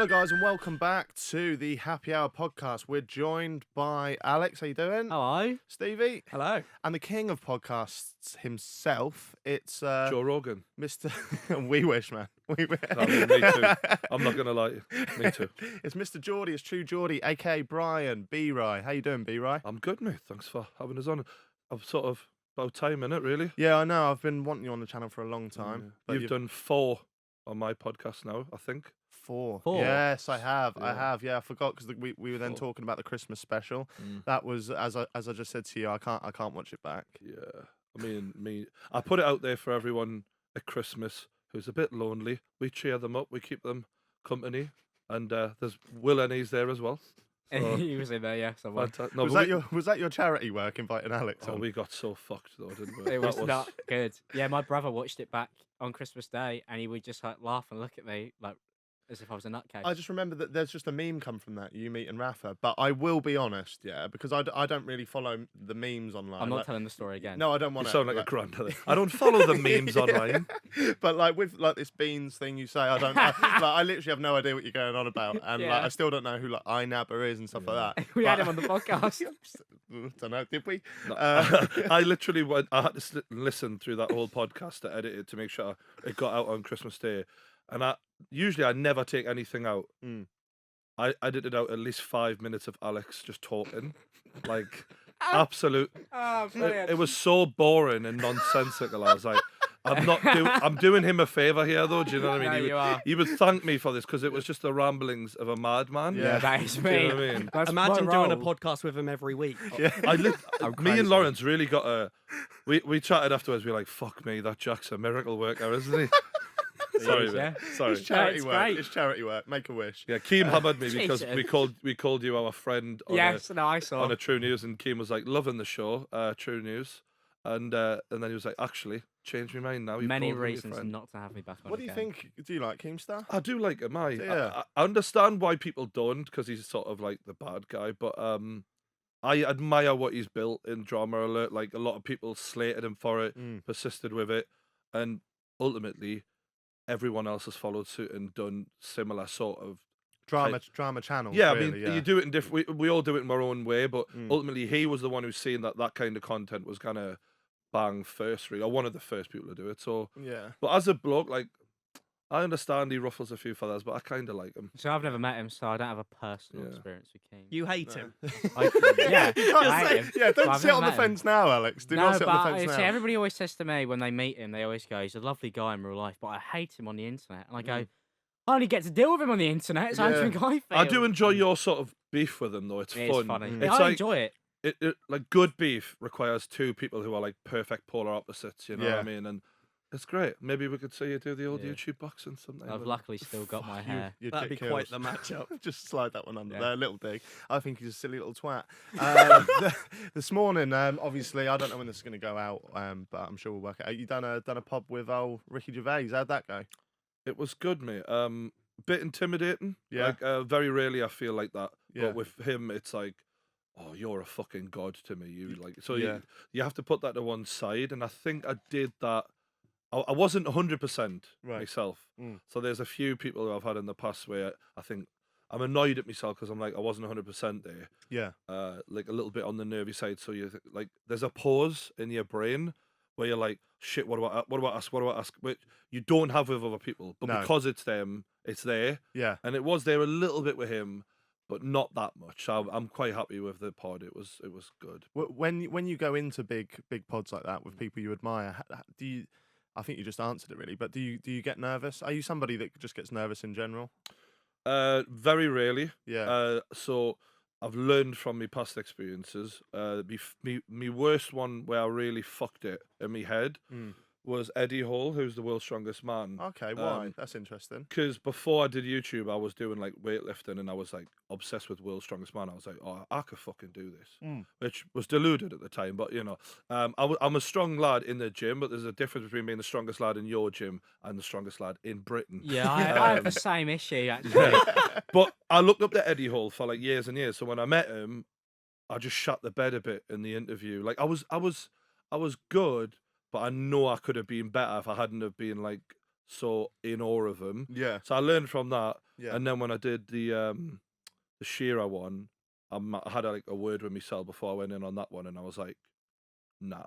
Hello, guys, and welcome back to the Happy Hour podcast. We're joined by Alex. How you doing? Hello. Stevie. Hello. And the king of podcasts himself. It's Joe Rogan. Mr. We wish, man. We wish. I mean, me too. I'm not going to lie. Me too. It's Mr. Geordie. It's TrueGeordie, a.k.a. Brian B-Rye. How you doing, B-Rye? I'm good, mate. Thanks for having us on. I've sort of about time in it, really. Yeah, I know. I've been wanting you on the channel for a long time. Yeah. You've done 4 on my podcast now, I think. 4. Four? Yes, I have. Yeah. I have. Yeah, I forgot because we were then 4. talking about the Christmas special. That was as I just said to you. I can't watch it back. Yeah. I mean, I put it out there for everyone at Christmas who's a bit lonely. We cheer them up. We keep them company. And there's Will and he's there as well. So, He was in there, yeah. Somewhere. no, Was that your charity work inviting Alex Oh, on? we got so fucked though, didn't we? It was not good. Yeah, my brother watched it back on Christmas Day, and he would just like laugh and look at me like as if I was a nutcase. I just remember that there's just a meme come from that, you meeting Rafa. But I will be honest, yeah, because I don't really follow the memes online. I'm not telling the story again. No, I don't want You to. sound like a grandmother. I don't follow the memes online. But like with like this beans thing you say, I literally have no idea what you're going on about, and Yeah. like I still don't know who like iNabber is and stuff like that. We had But- him on the podcast. Don't know, did we? No, I literally went. I had to listen through that whole podcast to edit it to make sure it got out on Christmas Day. And I never take anything out. Mm. I edited out at least 5 minutes of Alex just talking, like absolute. Oh, brilliant. It was so boring and nonsensical. I was like, I'm doing him a favor here, though. Do you know what I mean? No, you are. He would thank me for this because it was just the ramblings of a madman. Yeah. That is Do me. you know what I mean? That's Imagine my doing a role. podcast with him every week. Yeah. I'm Me crazy. and Lawrence really got a. We chatted afterwards. We were like, "Fuck me, that Jack's a miracle worker, isn't he?" Sorry, is, mate. yeah. Sorry. It's charity it's work. great. It's charity work. Make a wish. Yeah, Keem hammered me because Jesus. we called you our friend on Yes, no, I saw. on a True News, and Keem was like loving the show, True News, and then he was like, actually, changed my mind now. You've Many called me your reasons friend." not to have me back on What do you again. think? Do you like Keemstar? I do like him. Yeah. I understand why people don't because he's sort of like the bad guy, but I admire what he's built in Drama Alert. Like a lot of people slated him for it, Mm. persisted with it, and ultimately everyone else has followed suit and done similar sort of Drama channels. yeah. Really, I mean, yeah. you do it in different. We all do it in our own way, but Mm. ultimately he was the one who's seen that kind of content was gonna bang first, really, or one of the first people to do it. So, Yeah. but as a bloke, like I understand he ruffles a few feathers, but I kind of like him. So I've never met him, so I don't have a personal Yeah. experience with King. You hate No. him. Yeah, You can't I hate say- him. yeah, But don't I've sit never on the met him. fence now, Alex. Do No, not sit on but the fence see, now. everybody always says to me when they meet him, they always go, "He's a lovely guy in real life, but I hate him on the internet." And I go, "I only get to deal with him on the internet, so how do you Yeah. think I feel?" I do enjoy your sort of beef with him, though. It's It is fun. funny. Mm. Yeah, It's I like enjoy it. it like good beef requires 2 people who are like perfect polar opposites. You know what Yeah. I mean? And it's great. Maybe we could see you do the old Yeah. YouTube boxing sometime. I've luckily still got my hair. You'd That'd get be quite kills. the matchup. Just slide that one under Yeah. there, little dig. I think he's a silly little twat. This morning, obviously, I don't know when this is going to go out, but I'm sure we'll work it out. You done a pod with old Ricky Gervais. How'd that go? It was good, mate. Bit intimidating. Yeah. Like very rarely I feel like that. Yeah. But with him, it's like, oh, you're a fucking god to me. You like so Yeah. you have to put that to one side, and I think I did that. I wasn't 100% Right. myself. Mm. So there's a few people who I've had in the past where I think I'm annoyed at myself because I'm like I wasn't 100% there. Yeah. Like a little bit on the nervy side. So like there's a pause in your brain where you're like, shit, what do I ask? Which you don't have with other people, but No. because it's them, it's there, Yeah. and it was there a little bit with him, but not that much. I'm quite happy with the pod. It was good. When you go into big pods like that with people you admire, do you? I think you just answered it really, but do you get nervous? Are you somebody that just gets nervous in general? Very rarely. Yeah. So I've learned from my past experiences. Me worst one where I really fucked it in my head Mm. was Eddie Hall, who's the world's strongest man. Okay. Why? Um, That's interesting. Because before I did YouTube, I was doing like weightlifting and I was like obsessed with world's strongest man. I was like, oh, I could fucking do this, Mm. which was deluded at the time. But you know, I'm a strong lad in the gym, but there's a difference between being the strongest lad in your gym and the strongest lad in Britain. Yeah, I have the same issue actually. But I looked up to Eddie Hall for like years and years. So when I met him, I just shut the bed a bit in the interview. Like I was good, but I know I could have been better if I hadn't have been like so in awe of him. Yeah. So I learned from that. Yeah. And then when I did the Shearer one, I had like a word with myself before I went in on that one, and I was like, nah,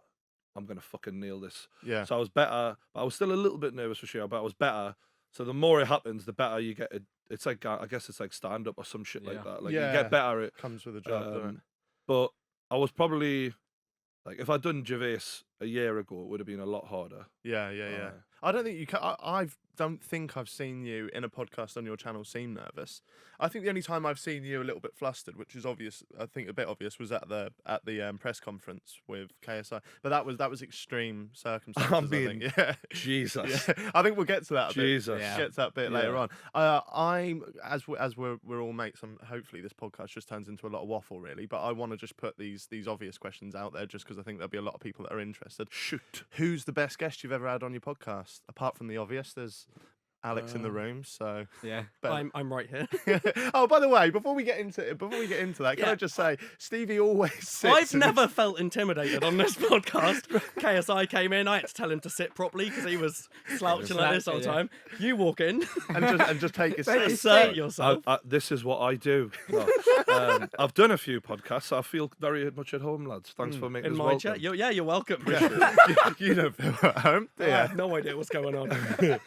I'm gonna fucking nail this. Yeah. So I was better, but I was still a little bit nervous for Shearer, but I was better. So the more it happens, the better you get. It's like, I guess it's like stand up or some shit like that. Like you Yeah. get better at. Comes with a job, doesn't it? But I was probably like, if I'd done Gervais a year ago, it would have been a lot harder. Yeah. I don't think you can. I don't think I've seen you in a podcast on your channel seem nervous. I think the only time I've seen you a little bit flustered, which is obvious, I think a bit obvious, was at the press conference with KSI. But that was extreme circumstances. I think. Yeah. Jesus. Yeah. I think we'll get to that. Jesus. Get to that bit later on. I'm as we're all mates. Hopefully this podcast just turns into a lot of waffle, really. But I want to just put these obvious questions out there, just because I think there'll be a lot of people that are interested. Shoot. Who's the best guest you've ever had on your podcast? Apart from the obvious, there's Alex in the room, so Yeah. but- I'm right here. Oh, by the way, before we get into that, can I just say Stevie always sits. I've never felt intimidated on this podcast. KSI came in, I had to tell him to sit properly because he was slouching like this all the time. You walk in, and just take a seat. assert yourself. This is what I do. No. I've done a few podcasts. I feel very much at home, lads. Thanks for making In us my welcome. chair. You're welcome. You don't feel at home, do I you? have no idea what's going on.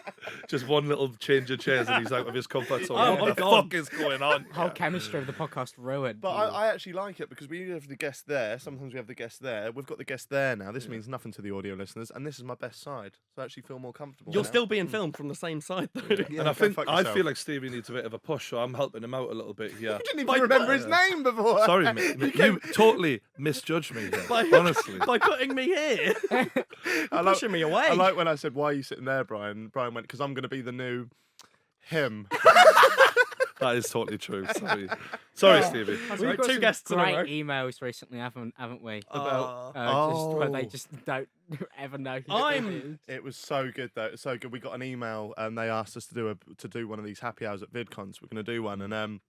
Just one little change of chairs and he's out of his comfort zone. Oh, What I'm the gone. fuck is going on? Whole chemistry of the podcast ruined. But I actually like it because we have the guest there. Sometimes we have the guest there. We've got the guest there now. This means nothing to the audio listeners, and this is my best side, so I actually feel more comfortable. You're now. still being filmed from the same side, though. Yeah, And I go think fuck I yourself. feel like Stevie needs a bit of a push, so I'm helping him out a little bit here. You didn't even remember his name before. Sorry, mate. You totally misjudged me here, By- honestly. By putting me here, pushing me away. I like when I said, "Why are you sitting there, Brian?" Brian went, "Because I'm going to be the new him." That is totally true. Sorry, Stevie. That's We've right, got two some guests in a great row. emails recently, haven't we? About Just where they Oh. just don't ever know. Who I'm- it is. It was so good though. It's so good. We got an email and they asked us to do one of these happy hours at VidCons. We're going to do one, and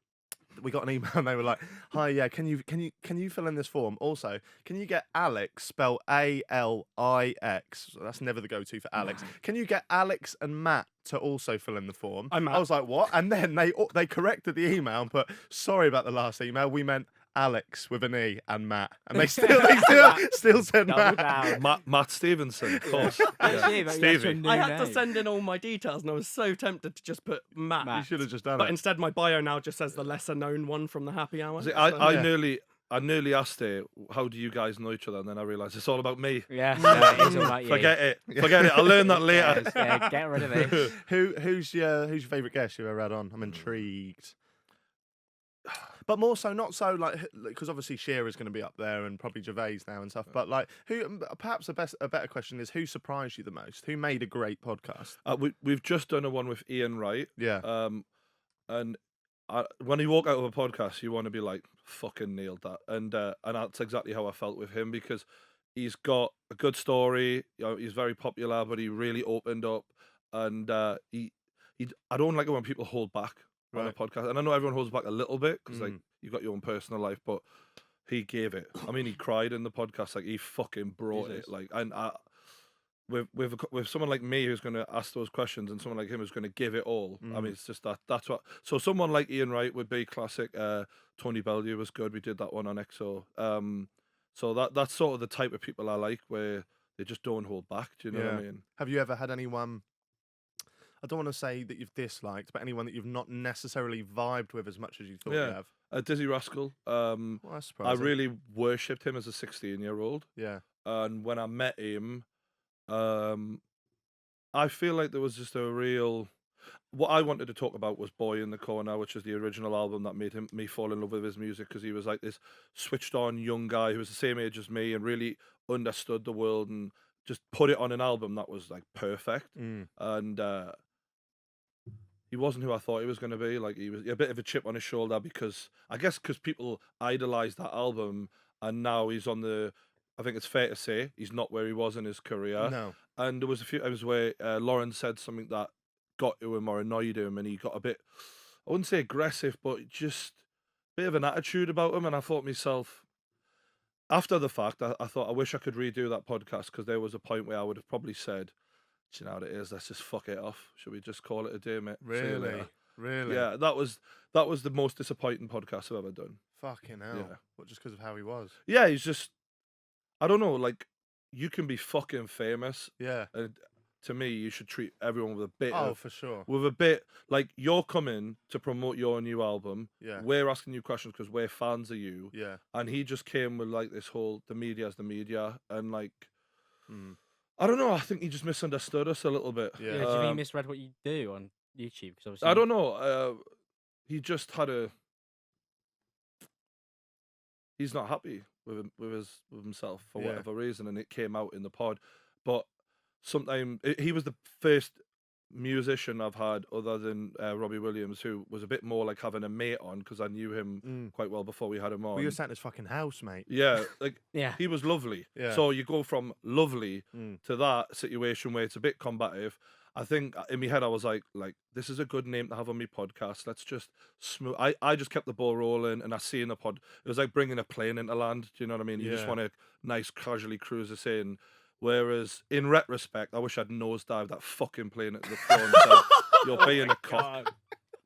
we got an email and they were like, "Hi, yeah, can you fill in this form? Also, can you get Alex spelled Alix? So that's never the go-to for Alex. Can you get Alex and Matt to also fill in the form?" I'm Matt. I was like, "What?" And then they corrected the email and put, "Sorry about the last email. We meant Alex with an E and Matt." And they still said Double Matt. down. Matt Stevenson, of course. That's Yeah. you, that's Stevie. your new I had to name. send in all my details, and I was so tempted to just put Matt. You should have just done But it. instead, my bio now just says the lesser known one from the happy hour. See, So- I Yeah. nearly asked her, how do you guys know each other? And then I realised it's all about me. Yeah, no, it's all about you. Forget it. I'll learn that later. Yeah, get rid of it. Who's your favourite guest you've ever had on? I'm intrigued. But more so, not so like, because obviously Shearer's going to be up there and probably Gervais now and stuff. But like, who? Perhaps a better question is, who surprised you the most? Who made a great podcast? We've just done a one with Ian Wright. Yeah. And when you walk out of a podcast, you want to be like, fucking nailed that. And that's exactly how I felt with him, because he's got a good story. You know, he's very popular, but he really opened up. And I don't like it when people hold back on a Right. podcast. And I know everyone holds back a little bit because like you've got your own personal life, but he gave it. I mean, he cried in the podcast. Like he fucking brought Jesus. it. Like, and with someone like me who's going to ask those questions and someone like him who's going to give it all. I mean, it's just that's what. So someone like Ian Wright would be classic. Tony Bellew was good. We did that one on EXO. So that's sort of the type of people I like, where they just don't hold back. Do you know what I mean? Have you ever had anyone? I don't want to say that you've disliked, but anyone that you've not necessarily vibed with as much as you thought you Yeah. have. Dizzy Rascal. Well, that's I surprising. really worshipped him as a 16-year-old. Yeah. And when I met him, I feel like there was just a real. What I wanted to talk about was "Boy in the Corner," which is the original album that made me fall in love with his music, because he was like this switched-on young guy who was the same age as me and really understood the world and just put it on an album that was like perfect. And he wasn't who I thought he was going to be. Like, he was a bit of a chip on his shoulder, because I guess because people idolized that album, and now he's on the. I think it's fair to say he's not where he was in his career. No. And there was a few times where Lauren said something that got to him or annoyed him, and he got a bit, I wouldn't say aggressive, but just a bit of an attitude about him. And I thought to myself, after the fact, I thought I wish I could redo that podcast, because there was a point where I would have probably said, "Do you know what it is? Let's just fuck it off. Should we just call it a day, mate? See you Really? later." Really? Yeah, that was the most disappointing podcast I've ever done. Fucking hell. Yeah. What, just because of how he was? Yeah, he's just, I don't know, like, you can be fucking famous, Yeah. and to me, you should treat everyone with a bit Oh, of, for sure. like, you're coming to promote your new album. Yeah. We're asking you questions because we're fans of you. Yeah. And he just came with, like, this whole, the media's the media, and, like, Mm. I don't know, I think he just misunderstood us a little bit. Yeah. Yeah, do you think he misread what you do on YouTube? 'Cause obviously I don't know, he just had he's not happy with himself for Yeah. whatever reason, and it came out in the pod. But he was the first musician I've had other than Robbie Williams, who was a bit more like having a mate on, because I knew him quite well before we had him on. Well, you were sat in his fucking house, mate. Yeah, like Yeah. he was lovely. Yeah. So you go from lovely Mm. to that situation where it's a bit combative. I think in my head I was like this is a good name to have on my podcast. Let's just smooth. I just kept the ball rolling, and I see in the pod it was like bringing a plane into land. Do you know what I mean? You just Yeah. want to nice casually cruise us in. Whereas in retrospect, I wish I'd nosedived that fucking plane at the floor and said, "You're being a cock."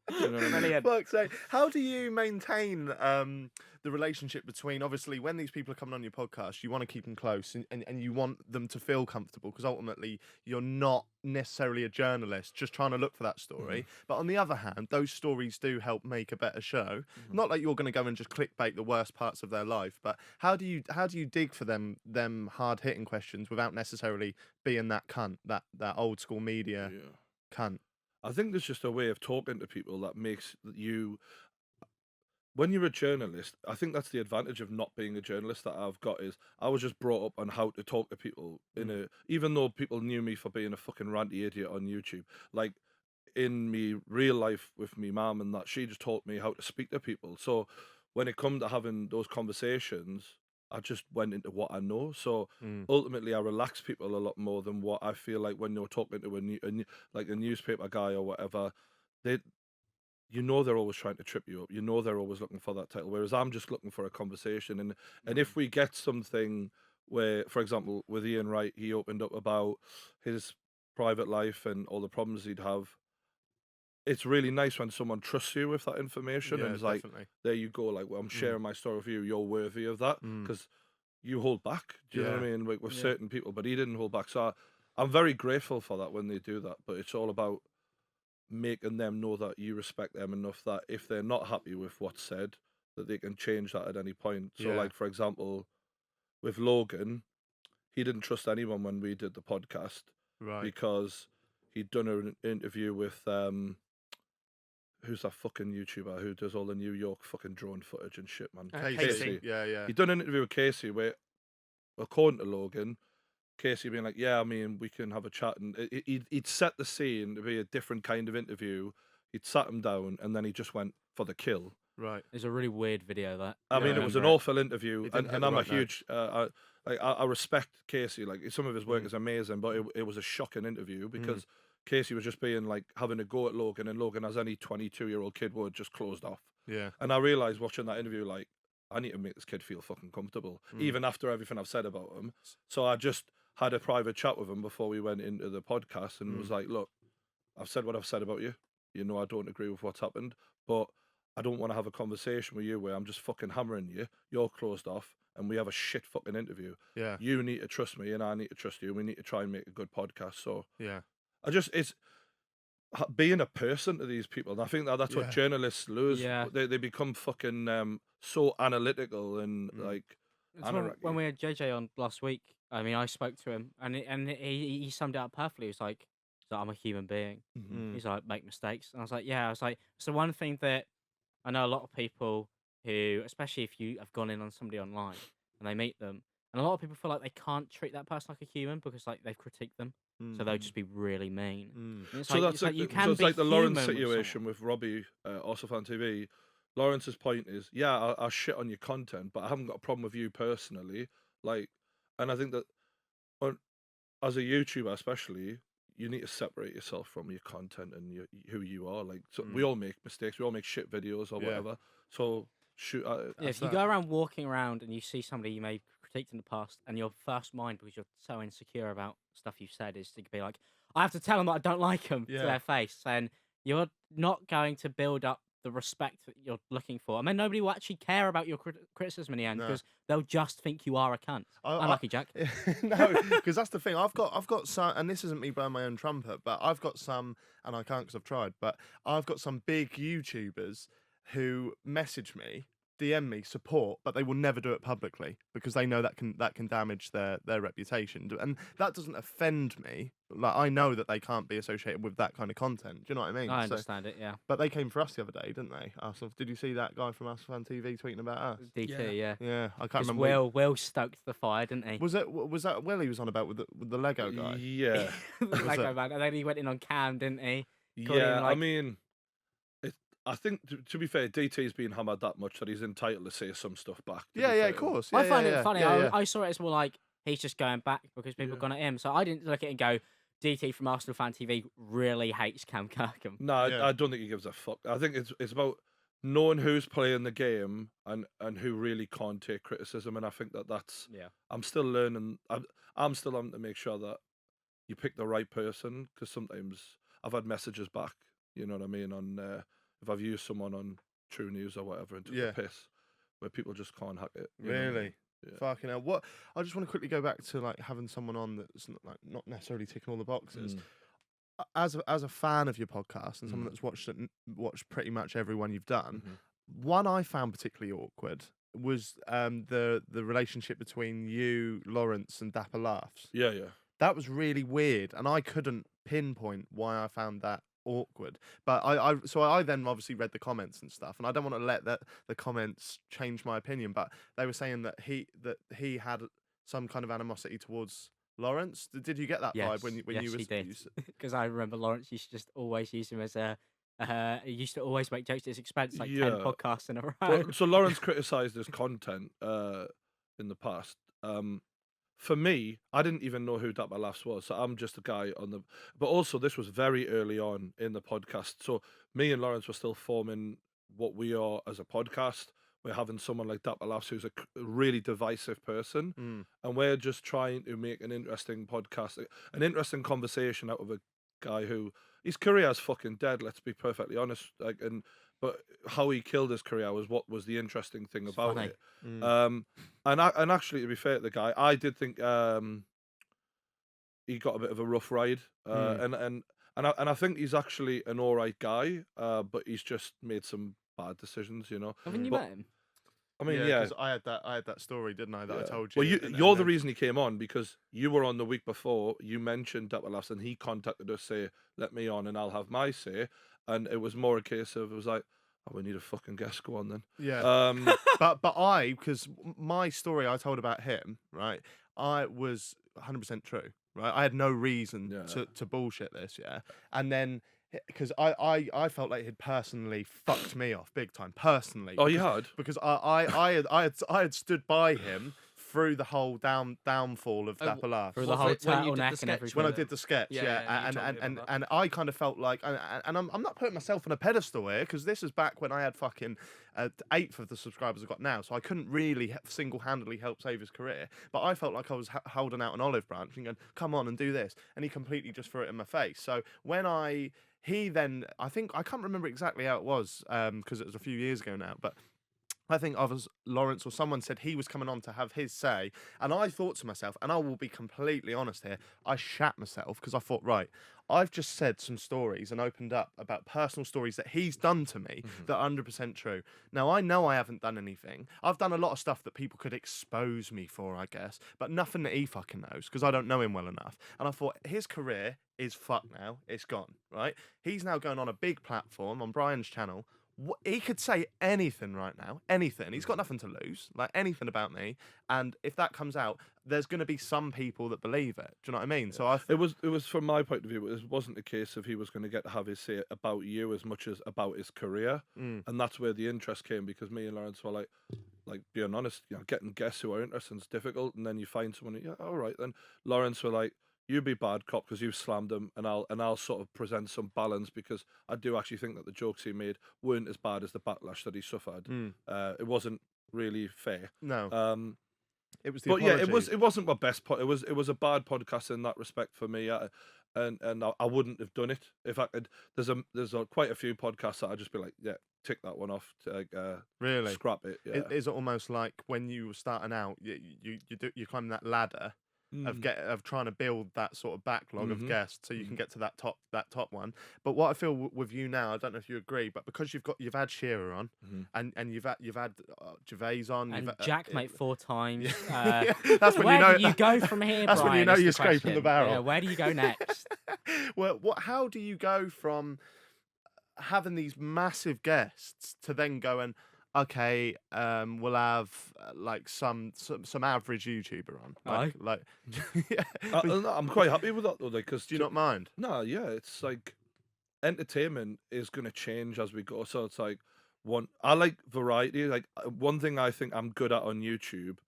Do you know what I mean? Brilliant. Fuck's sake. How do you maintain the relationship between, obviously, when these people are coming on your podcast, you want to keep them close and you want them to feel comfortable, because ultimately you're not necessarily a journalist just trying to look for that story. But on the other hand, those stories do help make a better show. Not like you're going to go and just clickbait the worst parts of their life, but how do you dig for them hard hitting questions without necessarily being that cunt, that old school media Yeah. cunt? I think there's just a way of talking to people that makes you. When you're a journalist, I think that's the advantage of not being a journalist that I've got, is I was just brought up on how to talk to people even though people knew me for being a fucking ranty idiot on YouTube. Like in me real life with me mum and that, she just taught me how to speak to people. So when it come to having those conversations, I just went into what I know. So ultimately, I relax people a lot more than what I feel like when you're talking to like a newspaper guy or whatever. They You know they're always trying to trip you up. You know they're always looking for that title. Whereas I'm just looking for a conversation. And if we get something where, for example, with Ian Wright, he opened up about his private life and all the problems he'd have. It's really nice when someone trusts you with that information Yeah, and is like, definitely. there you go. Like, well, I'm sharing my story with you. You're worthy of that, because you hold back. Do you know what I Yeah. mean? Like with Yeah. certain people, but he didn't hold back. So I'm very grateful for that when they do that. But it's all about making them know that you respect them enough that if they're not happy with what's said, that they can change that at any point. So, Yeah. like for example, with Logan, he didn't trust anyone when we did the podcast Right. because he'd done an interview with who's that fucking YouTuber who does all the New York fucking drone footage and shit, man? Casey. Yeah, yeah. He'd done an interview with Casey where, according to Logan, Casey being like, yeah, I mean, we can have a chat. And he'd set the scene to be a different kind of interview. He'd sat him down and then he just went for the kill. Right. It's a really weird video, that. I mean, Yeah, it was an remember it. awful interview. He didn't hit And the I'm right a huge, I respect Casey. Like, some of his work is amazing, but it was a shocking interview because Casey was just being like having a go at Logan, and Logan, as any 22-year-old kid would, just closed off. Yeah. And I realised watching that interview, like, I need to make this kid feel fucking comfortable, even after everything I've said about him. So I just had a private chat with him before we went into the podcast and was like, look, I've said what I've said about you. You know, I don't agree with what's happened, but I don't want to have a conversation with you where I'm just fucking hammering you. You're closed off and we have a shit fucking interview. Yeah. You need to trust me and I need to trust you. We need to try and make a good podcast. So Yeah. it's being a person to these people. And I think that's Yeah. what journalists lose. Yeah. They become fucking so analytical and like. It's when we had JJ on last week, I mean, I spoke to him and he summed it up perfectly. He was like, I'm a human being. He's like, make mistakes. And I was like, yeah. I was like, so one thing that I know a lot of people who, especially if you have gone in on somebody online and they meet them, and a lot of people feel like they can't treat that person like a human because like they've critiqued them. So they'll just be really mean. And it's So like, that's it's like you can so it's be like the Lawrence human with situation someone. with Robbie, also on TV. Lawrence's point is, yeah, I shit on your content, but I haven't got a problem with you personally. Like, and I think that as a YouTuber, especially, you need to separate yourself from your content and who you are. Like, so we all make mistakes, we all make shit videos or Yeah. whatever. So shoot, Yeah, if you go around walking around and you see somebody you may have critiqued in the past, and your first mind, because you're so insecure about stuff you've said, is to be like, I have to tell them that I don't like them to Yeah. their face, then you're not going to build up the respect that you're looking for. I mean, nobody will actually care about your criticism in the end No. because they'll just think you are a cunt. Unlucky, Jack. No, because that's the thing. I've got some, and this isn't me blowing my own trumpet, but I've got some, and I can't because I've tried, but I've got some big YouTubers who message me, DM me support, but they will never do it publicly because they know that can damage their reputation, and that doesn't offend me. Like, I know that they can't be associated with that kind of content. Do you know what I mean? I So- understand it, yeah. but they came for us the other day, didn't they? Did you see that guy from Us Fan TV tweeting about us? DT, yeah. Yeah, I can't Because remember. Will stoked the fire, didn't he? Was that Will he was on about with the Lego guy? Yeah, Lego man, and then he went in on Cam, didn't he? Called yeah. him, I like- mean, I think to be fair, DT's been hammered that much that he's entitled to say some stuff back. to Yeah, be yeah, fair of to him. course. I Yeah, find yeah, it yeah. funny. Yeah, yeah. I saw it as more like he's just going back because people Yeah. gone at him. So I didn't look at it and go, DT from Arsenal Fan TV really hates Cam Kirkham. No, I- Yeah. I don't think he gives a fuck. I think it's about knowing who's playing the game and who really can't take criticism. And I think that's Yeah. I'm still learning. I'm still having to make sure that you pick the right person because sometimes I've had messages back. You know what I mean? On if I've used someone on True News or whatever and took Yeah. the piss, where people just can't hack it. you know what I Really? mean? Yeah. Fucking hell. What? I just want to quickly go back to like having someone on that's not necessarily ticking all the boxes. Mm. As a fan of your podcast and someone Mm. that's watched pretty much every one you've done, Mhm. one I found particularly awkward was the relationship between you, Lawrence, and Dapper Laughs. Yeah, yeah. That was really weird, and I couldn't pinpoint why I found that awkward. But I then obviously read the comments and stuff, and I don't want to let the comments change my opinion. But they were saying that he had some kind of animosity towards Lawrence. Did you get that vibe when yes, you he was did. you s- Because I remember Lawrence used to just always use him as a. He used to always make jokes at his expense, like 10 Yeah. podcasts in a row. Well, so Lawrence criticised his content in the past. For me, I didn't even know who Dapper Laughs was, so I'm just a guy on the. But also, this was very early on in the podcast, so me and Lawrence were still forming what we are as a podcast. We're having someone like Dapper Laughs who's a really divisive person, and we're just trying to make an interesting podcast, an interesting conversation out of a guy who his career is fucking dead. Let's be perfectly honest. But how he killed his career was what was the interesting thing about funny. it. And actually, to be fair to the guy, I did think he got a bit of a rough ride, and I think he's actually an all right guy, but he's just made some bad decisions, you know. Haven't you But- met him? I mean, yeah. 'cause I had that story, didn't I? That I Yeah. told you. Well, and you're the then- reason he came on because you were on the week before. You mentioned Dapper Laughs, and he contacted us, say, "Let me on, and I'll have my say." And it was more a case of it was like, "Oh, we need a fucking guest. Go on then." Yeah. Um, but because my story I told about him, right, I was 100% true, right? I had no reason Yeah. to bullshit this, yeah. And then because I felt like he'd personally fucked me off big time, personally. oh, you because- had. because I had stood by him through the whole downfall of Oh, Dapper Laughs. Through the What, whole when you did the turtleneck and sketch everything. When I with did him? the sketch, Yeah, yeah, yeah, you and, told me and, about and I kind of felt like, and I'm not putting myself on a pedestal here because this is back when I had fucking 1/8 of the subscribers I've got now, so I couldn't really single-handedly help save his career. But I felt like I was holding out an olive branch and going, "Come on and do this," and he completely just threw it in my face. So when he then, I think I can't remember exactly how it was because it was a few years ago now, but I think Lawrence or someone said he was coming on to have his say, and I thought to myself, and I will be completely honest here, I shat myself because I thought, right, I've just said some stories and opened up about personal stories that he's done to me that are 100% true. Now, I know I haven't done anything. I've done a lot of stuff that people could expose me for, I guess, but nothing that he fucking knows because I don't know him well enough. And I thought, his career is fucked now. It's gone, right? He's now going on a big platform on Brian's channel. He could say anything right now, anything. He's got nothing to lose, like anything about me. And if that comes out, there's going to be some people that believe it. Do you know what I mean? So It was from my point of view. It wasn't a case of he was going to get to have his say about you as much as about his career, and that's where the interest came because me and Lawrence were like being honest, you know, getting guests who are interested is difficult, and then you find someone. Yeah, all right. Then Lawrence were like, "You be bad cop because you've slammed him, and I'll sort of present some balance because I do actually think that the jokes he made weren't as bad as the backlash that he suffered. It wasn't really fair. no, it was the But yeah, apology. it wasn't my best. It was a bad podcast in that respect for me. and I wouldn't have done it if I could. There's quite a few podcasts that I'd just be like, yeah, tick that one off, Really? scrap it. Yeah. Is it almost like when you were starting out, you climb that ladder of trying to build that sort of backlog of guests so you can get to that top one. But what I feel with you now, I don't know if you agree, but because you've had Shearer on and you've had Gervais on And you've Jack, mate, 4 times. Yeah, that's when Where you know do you go from here, that's when you Brian, know is you're the scraping the question. barrel. Yeah, where do you go next? Well, how do you go from having these massive guests to then going, okay, we'll have like some average YouTuber on, Aye. like yeah. But I'm quite happy with that though, because do you not mind? no, yeah, it's like entertainment is going to change as we go. So it's like I like variety. Like one thing I think I'm good at on YouTube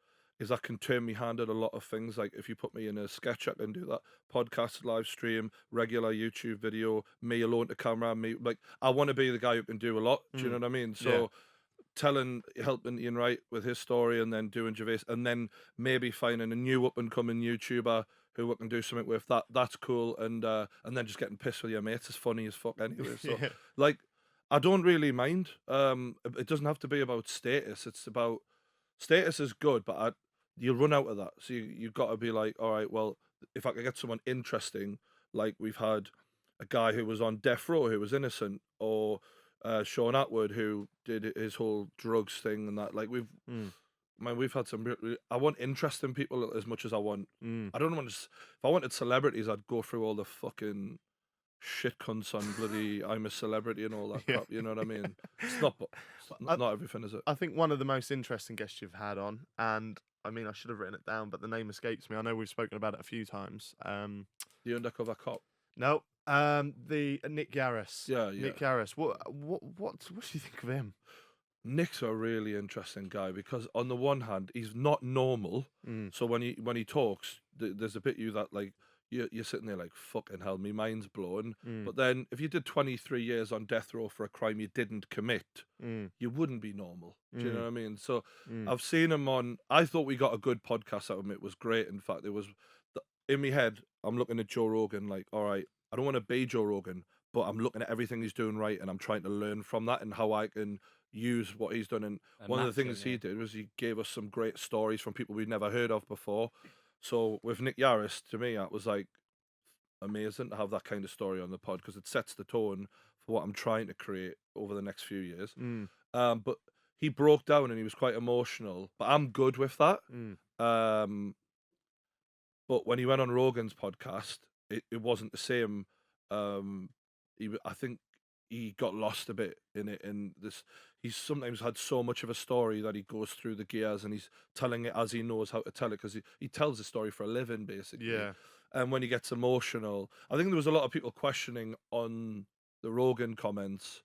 is I can turn my hand at a lot of things. Like if you put me in a sketch, I can do that. Podcast, live stream, regular YouTube video, me alone to camera. Me like I want to be the guy who can do a lot. Do you know what I mean? So helping Ian Wright with his story, and then doing Gervais, and then maybe finding a new up and coming YouTuber who I can do something with. That's cool, and then just getting pissed with your mates is funny as fuck anyway. So Yeah. like, I don't really mind. It doesn't have to be about status. It's about status is good, but you'll run out of that. So you've got to be like, all right, well, if I could get someone interesting, like we've had a guy who was on death row who was innocent, or Sean Atwood who did his whole drugs thing and that. Like we've had some. I want interesting people as much as I want. I don't want to. If I wanted celebrities, I'd go through all the fucking shit cunts on bloody I'm a Celebrity and all that Yeah. crap. You know what I mean? It's not everything, is it? I think one of the most interesting guests you've had on, and I mean I should have written it down, but the name escapes me. I know we've spoken about it a few times. The undercover cop. No, the Nick Garris. Yeah. Nick Garris. What do you think of him? Nick's a really interesting guy because on the one hand he's not normal. So when he talks, there's a bit of you that like you're sitting there like fucking hell, my mind's blown. But then if you did 23 years on death row for a crime you didn't commit, you wouldn't be normal. Do you know what I mean? So I've seen him on. I thought we got a good podcast out of him. It was great. In fact, it was in my head. I'm looking at Joe Rogan like, all right, I don't want to be Joe Rogan, but I'm looking at everything he's doing right, and I'm trying to learn from that and how I can use what he's done. And one of the things he did was he gave us some great stories from people we'd never heard of before. So with Nick Yaris, to me, that was like amazing to have that kind of story on the pod because it sets the tone for what I'm trying to create over the next few years. But he broke down and he was quite emotional, but I'm good with that. But when he went on Rogan's podcast, it wasn't the same. I think he got lost a bit in it. And he's sometimes had so much of a story that he goes through the gears and he's telling it as he knows how to tell it because he tells the story for a living, basically. Yeah. And when he gets emotional, I think there was a lot of people questioning on the Rogan comments.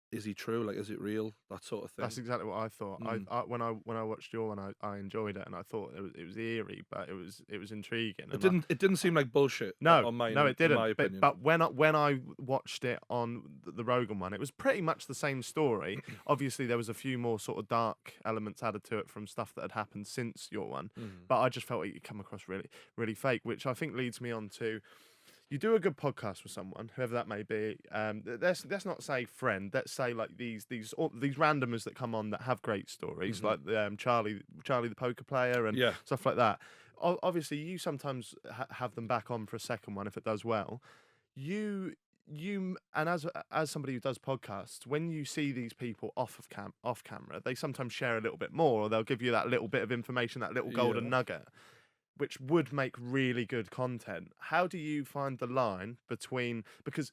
Is he true? Like, is it real? That sort of thing. That's exactly what I thought. When I watched your one, I enjoyed it, and I thought it was eerie, but it was intriguing. It didn't seem like bullshit. No, on mine, no, it didn't. In my opinion. But when I watched it on the Rogan one, it was pretty much the same story. Obviously, there was a few more sort of dark elements added to it from stuff that had happened since your one. But I just felt it come across really, really fake, which I think leads me on to. You do a good podcast with someone, whoever that may be. Let's not say friend. Let's say like these randomers that come on that have great stories, like Charlie the poker player and stuff like that. Obviously, you sometimes have them back on for a second one if it does well. You and as somebody who does podcasts, when you see these people off camera, they sometimes share a little bit more, or they'll give you that little bit of information, that little golden nugget, which would make really good content. How do you find the line between, because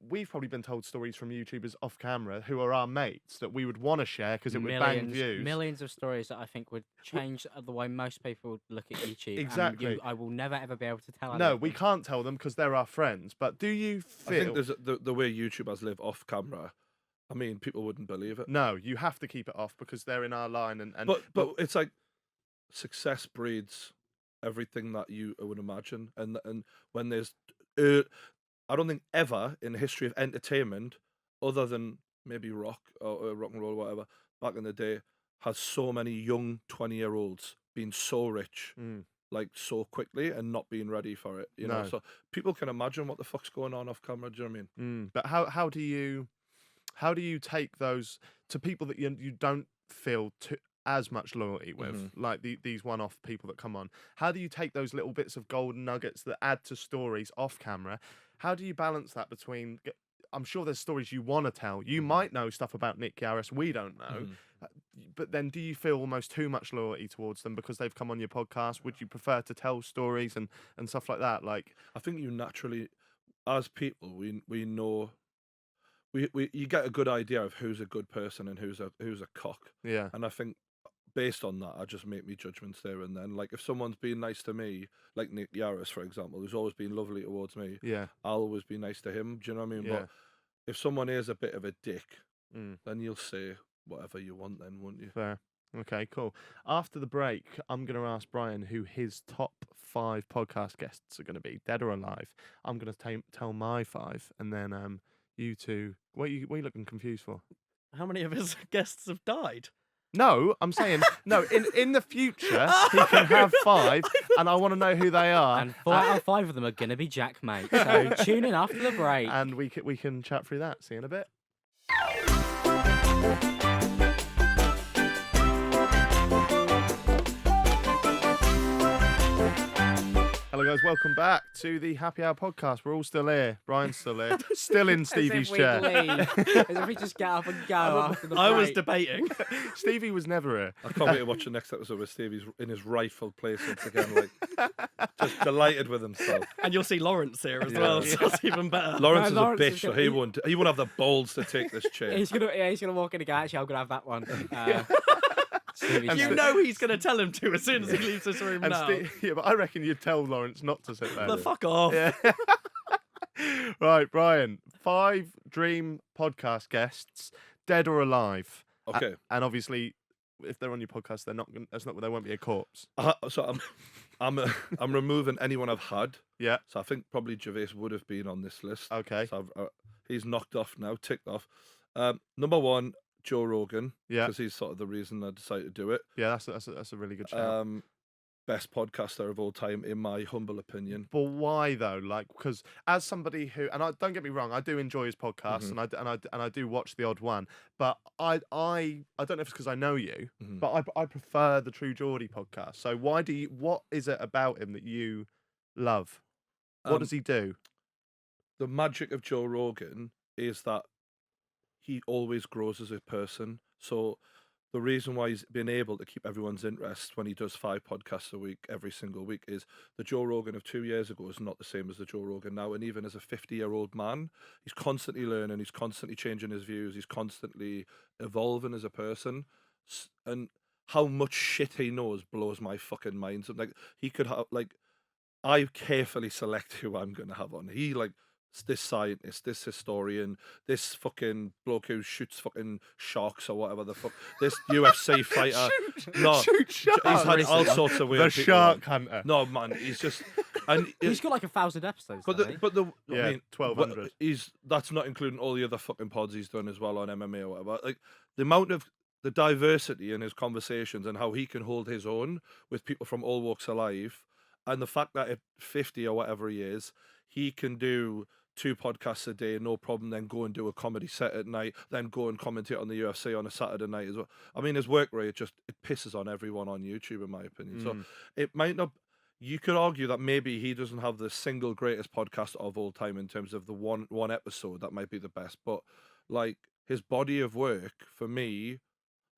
we've probably been told stories from YouTubers off camera who are our mates that we would want to share because it would bang views. Millions of stories that I think would change the way most people look at YouTube. Exactly. And I will never ever be able to tell. No, we can't tell them because they're our friends. But do you feel? I think there's the way YouTubers live off camera. I mean, people wouldn't believe it. No, you have to keep it off because they're in our line. And but it's like success breeds everything that you would imagine, and when there's I don't think ever in the history of entertainment, other than maybe rock or rock and roll or whatever back in the day, has so many young 20-year-olds been so rich like so quickly and not being ready for it, you know. No. So people can imagine what the fuck's going on off camera. Do you know what I mean? But how do you take those to people that you don't feel as much loyalty with, like these one-off people that come on? How do you take those little bits of golden nuggets that add to stories off camera? How do you balance that between? I'm sure there's stories you want to tell. You might know stuff about Nick Yaris we don't know, but then do you feel almost too much loyalty towards them because they've come on your podcast? Would you prefer to tell stories and stuff like that? Like, I think you naturally, as people, we know. You get a good idea of who's a good person and who's a cock. yeah, And I think based on that, I just make me judgments there and then. Like if someone's been nice to me, like Nick Yaris, for example, who's always been lovely towards me, yeah, I'll always be nice to him. Do you know what I mean? yeah. But if someone is a bit of a dick, Mm. then you'll say whatever you want then, won't you? Fair. Okay, cool. After the break, I'm going to ask Brian who his top 5 podcast guests are going to be, dead or alive. I'm going to tell my 5, and then you two. What are you looking confused for? How many of his guests have died? No, I'm saying no. In the future, he can have 5, and I want to know who they are. And 4 out of 5 of them are going to be Jack, mate. So tune in after the break. And we can chat through that. See you in a bit. Hello guys, welcome back to the Happy Hour podcast. We're all still here. Brian's still here. Still in Stevie's As if chair. we'd leave. As if we just get up and go after the break. I was debating. Stevie was never here. I can't wait to watch the next episode where Stevie's in his rightful place once again, like just delighted with himself. And you'll see Lawrence here as Yeah. well, so it's even better. Lawrence No, Lawrence is a is bitch, so gonna- he won't have the balls to take this chair. He's gonna walk in and go, actually, I'm gonna have that one. Stevie's And You chair. know he's going to tell him to as soon as he leaves this room And now. yeah, but I reckon you'd tell Lawrence not to sit there. But fuck off. Yeah. Right, Brian. 5 dream podcast guests, dead or alive. Okay. And obviously, if they're on your podcast, they're not. They won't be a corpse. So I'm removing anyone I've had. Yeah. So I think probably Gervais would have been on this list. Okay. So he's knocked off now, ticked off. Number 1, Joe Rogan. Yeah. Because he's sort of the reason I decided to do it. Yeah, that's a really good shout. Best podcaster of all time, in my humble opinion. But why though? Like, because as somebody who, and don't get me wrong, I do enjoy his podcast, and I do watch the odd one. But I don't know if it's because I know you, but I prefer the TrueGeordie podcast. So what is it about him that you love? What does he do? The magic of Joe Rogan is that he always grows as a person. So the reason why he's been able to keep everyone's interest when he does 5 podcasts a week, every single week, is the Joe Rogan of 2 years ago is not the same as the Joe Rogan now. And even as a 50-year-old man, he's constantly learning, he's constantly changing his views, he's constantly evolving as a person. And how much shit he knows blows my fucking mind. So, like, he could have, like, I carefully select who I'm going to have on. He, like, this scientist, this historian, this fucking bloke who shoots fucking sharks or whatever the fuck, this UFC fighter. Shoot sharks. He's had all Recently. sorts of weird The people shark on. hunter. No, man, he's just and He's got like 1,000 episodes. but doesn't the he? Yeah, I mean, 1,200. That's not including all the other fucking pods he's done as well on MMA or whatever. Like the amount of the diversity in his conversations and how he can hold his own with people from all walks of life, and the fact that at 50 or whatever he is, he can do 2 podcasts a day, no problem, then go and do a comedy set at night, then go and commentate on the UFC on a Saturday night as well. I mean, his work rate it pisses on everyone on YouTube, in my opinion. So it might not. You could argue that maybe he doesn't have the single greatest podcast of all time in terms of the one episode that might be the best, but like his body of work, for me,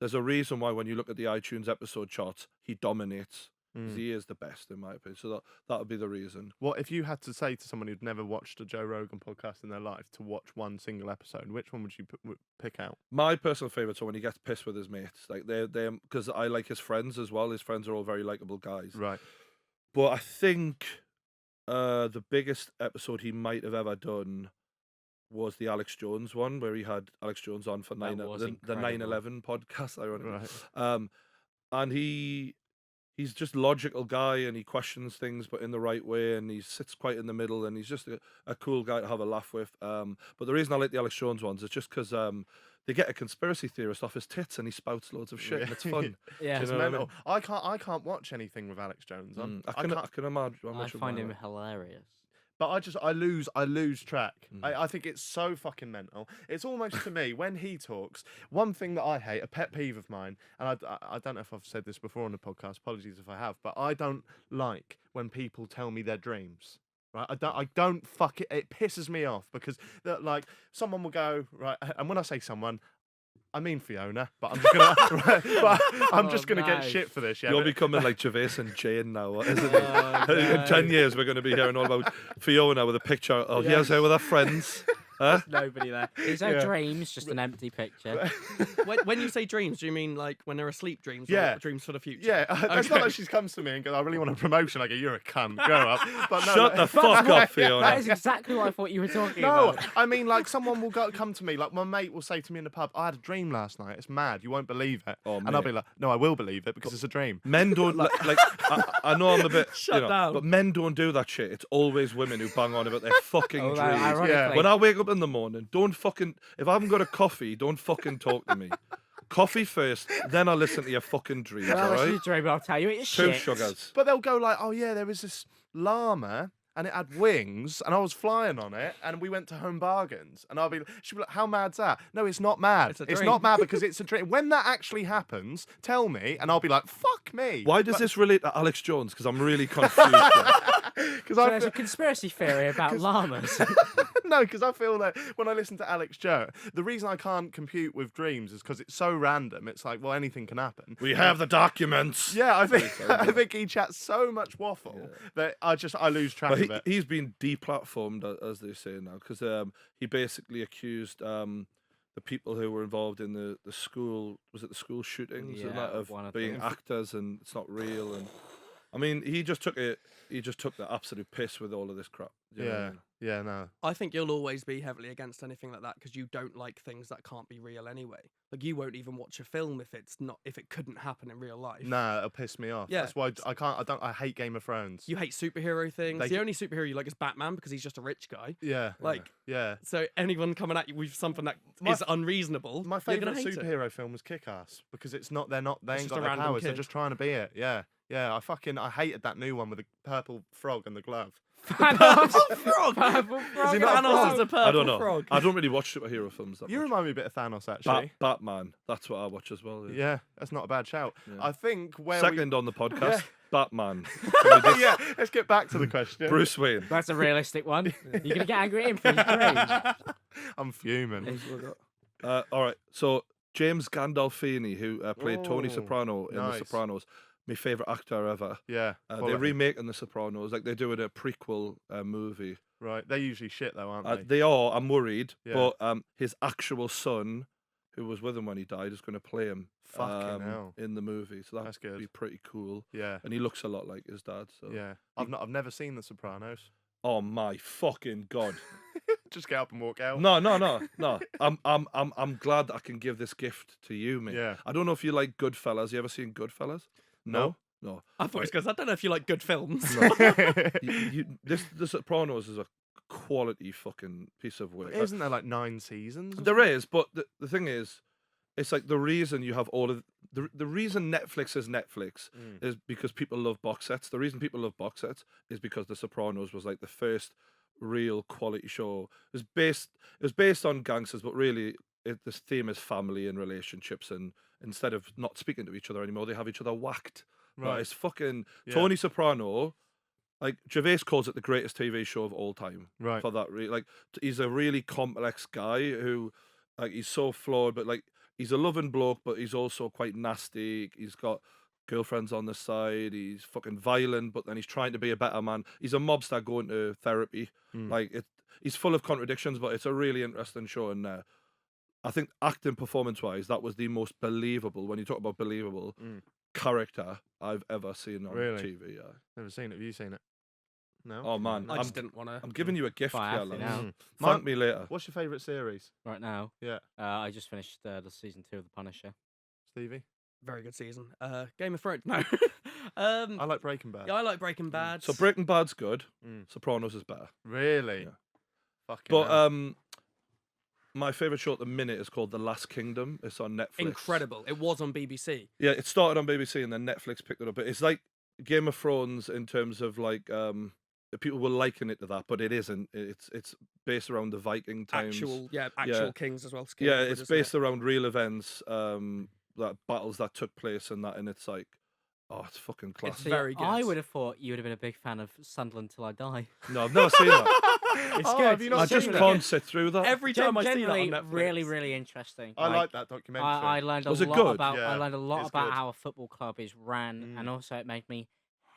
there's a reason why when you look at the iTunes episode charts, he dominates. 'Cause he is the best, in my opinion. So that would be the reason. What if you had to say to someone who'd never watched a Joe Rogan podcast in their life to watch one single episode? Which one would you pick out? My personal favourites are when he gets pissed with his mates. Like they're because I like his friends as well. His friends are all very likable guys. Right. But I think the biggest episode he might have ever done was the Alex Jones one, where he had Alex Jones on for That was the incredible. 9/11 podcast, ironically. Right. And he's just a logical guy, and he questions things, but in the right way, and he sits quite in the middle, and he's just a cool guy to have a laugh with. But the reason I like the Alex Jones ones is just because they get a conspiracy theorist off his tits and he spouts loads of shit and it's fun. Yeah. It's you know what I mental. I can't watch anything with Alex Jones on. I can imagine. how I much of find one him like. hilarious. But I lose track. I think it's so fucking mental. It's almost to me when he talks. One thing that I hate, a pet peeve of mine, and I don't know if I've said this before on the podcast. Apologies if I have, but I don't like when people tell me their dreams. Right, I don't fuck it. It pisses me off because like someone will go right, and when I say someone, I mean Fiona, but I'm just gonna right, but I'm just gonna get no. shit for this. Yeah, You're but- becoming like Gervais and Jane now, isn't it? Oh, In no. 10 years, we're going to be hearing all about Fiona with a picture of here's her with her friends. Huh? Nobody there. There's no Yeah. dreams, just an empty picture. When you say dreams, do you mean like when they're asleep dreams? Yeah. Or dreams for the future? Yeah, it's not Okay. like she comes to me and goes, "I really want a promotion." I go, "You're a cunt, grow up." But no, Shut no, the fuck up, Fiona. That is exactly what I thought you were talking No, about. I mean like someone will come to me, like my mate will say to me in the pub, "I had a dream last night. It's mad. You won't believe it." Oh, and I'll mate. be like, "No, I will believe it because it's a dream." Men don't like. I know I'm a bit. Shut down. But men don't do that shit. It's always women who bang on about their fucking Although, dreams. ironically, When I wake up in the morning, don't fucking. If I haven't got a coffee, don't fucking talk to me. Coffee first, then I'll listen to your fucking dreams. well, All that's right. your dream, I'll tell you, it's Two shit. sugars. But they'll go like, "Oh yeah, there was this llama." And it had wings, and I was flying on it, and we went to Home Bargains. And she'll be like, "How mad's that?" No, it's not mad. It's a It's dream. not mad because it's a dream. When that actually happens, tell me, and I'll be like, "Fuck me." Why does this relate to Alex Jones? Because I'm really confused. Because So there's a conspiracy theory about llamas. No, because I feel that when I listen to Alex Joe, the reason I can't compute with dreams is because it's so random. It's like, well, anything can happen. We have the documents. Yeah, I think Sorry, I think he chats so much waffle that I lose track But of it. he's been deplatformed, as they say now, because he basically accused the people who were involved in the school, was it the school shootings and Yeah, that, one of of being them. actors and it's not real. And I mean, he just took the absolute piss with all of this crap. you know what I Yeah, mean? yeah, no. I think you'll always be heavily against anything like that because you don't like things that can't be real anyway. Like you won't even watch a film if it couldn't happen in real life. Nah, it'll piss me off. Yeah. That's why I hate Game of Thrones. You hate superhero things. They- The only superhero you like is Batman because he's just a rich guy. Yeah, Like, yeah. so anyone coming at you with something that is My- unreasonable, My you're gonna favourite hate it. superhero film was Kick-Ass because they It's ain't just got a no random powers. They're kid. just trying to be it. Yeah, yeah. I hated that new one with the purple frog and the glove. Thanos. Frog. Purple frog. he not a and a Thanos frog. is a purple I don't know. frog. I don't really watch superhero films that You much. remind me a bit of Thanos, actually. Batman. That's what I watch as well. Yeah, that's not a bad shout. Yeah. I think where Second on the podcast, Yeah. Batman. we... yeah, let's get back to the question. Bruce Wayne. That's a realistic one. You're going to get angry at him for his dreams. I'm fuming. All right. So James Gandolfini, who played Tony Oh, Soprano in nice. The Sopranos, my favorite actor ever. Yeah, They're quality. remaking The Sopranos, like they're doing a prequel movie. Right, they're usually shit though, aren't they? They are. I'm worried, Yeah. but his actual son, who was with him when he died, is going to play him. Fucking hell. In the movie, so That's that'd good. be pretty cool. Yeah, And he looks a lot like his dad. So yeah. I've never seen The Sopranos. Oh my fucking god! Just get up and walk out. No. I'm glad that I can give this gift to you, mate. Yeah. I don't know if you like Goodfellas. You ever seen Goodfellas? No. I thought it was because I don't know if you like good films. The Sopranos is a quality fucking piece of work. Isn't there like 9 seasons? or There is, but the thing is, it's like the reason you have all of the reason Netflix is Netflix Mm. is because people love box sets. The reason people love box sets is because The Sopranos was like the first real quality show. It was based on gangsters, but really this theme is family and relationships. And instead of not speaking to each other anymore, they have each other whacked. Right? It's fucking Yeah. Tony Soprano. Like Gervais calls it the greatest TV show of all time. Right. For that, he's a really complex guy who, like, he's so flawed, but like he's a loving bloke, but he's also quite nasty. He's got girlfriends on the side. He's fucking violent, but then he's trying to be a better man. He's a mobster going to therapy. Mm. He's full of contradictions, but it's a really interesting show. And I think acting performance-wise, that was the most believable. When you talk about believable character I've ever seen on Really? TV. Yeah. Never seen it. Have you seen it? No. Oh man, I just didn't want to. I'm giving you a gift, Well, I have Keller. to now. Mm. Thank me later. What's your favourite series, Right now, Yeah. I just finished the season 2 of The Punisher. Stevie? Very good season. Game of Thrones. No. I like Breaking Bad. Yeah, I like Breaking Bad. So Breaking Bad's good. Mm. Sopranos is better. Really? Yeah. Fucking But hell. my favorite show at the minute is called The Last Kingdom. It's on Netflix. Incredible. It was on BBC. Yeah, it started on BBC and then Netflix picked it up. It's like Game of Thrones in terms of like people will liken it to that, but it isn't. It's based around the Viking times. Actual kings as well. Yeah, it's based around real events, that battles that took place and that, and it's like, oh, it's fucking class. It's very good. I would have thought you would have been a big fan of Sunderland Till I Die. No, I've never seen that. It's Oh, good. have you not I seen just that? can't sit through that. Every time I see that Generally, on Netflix. really, really interesting. I like that documentary. I learned a Was it lot good? about. Yeah, I learned a lot it's about good. how a football club is ran, and also it made me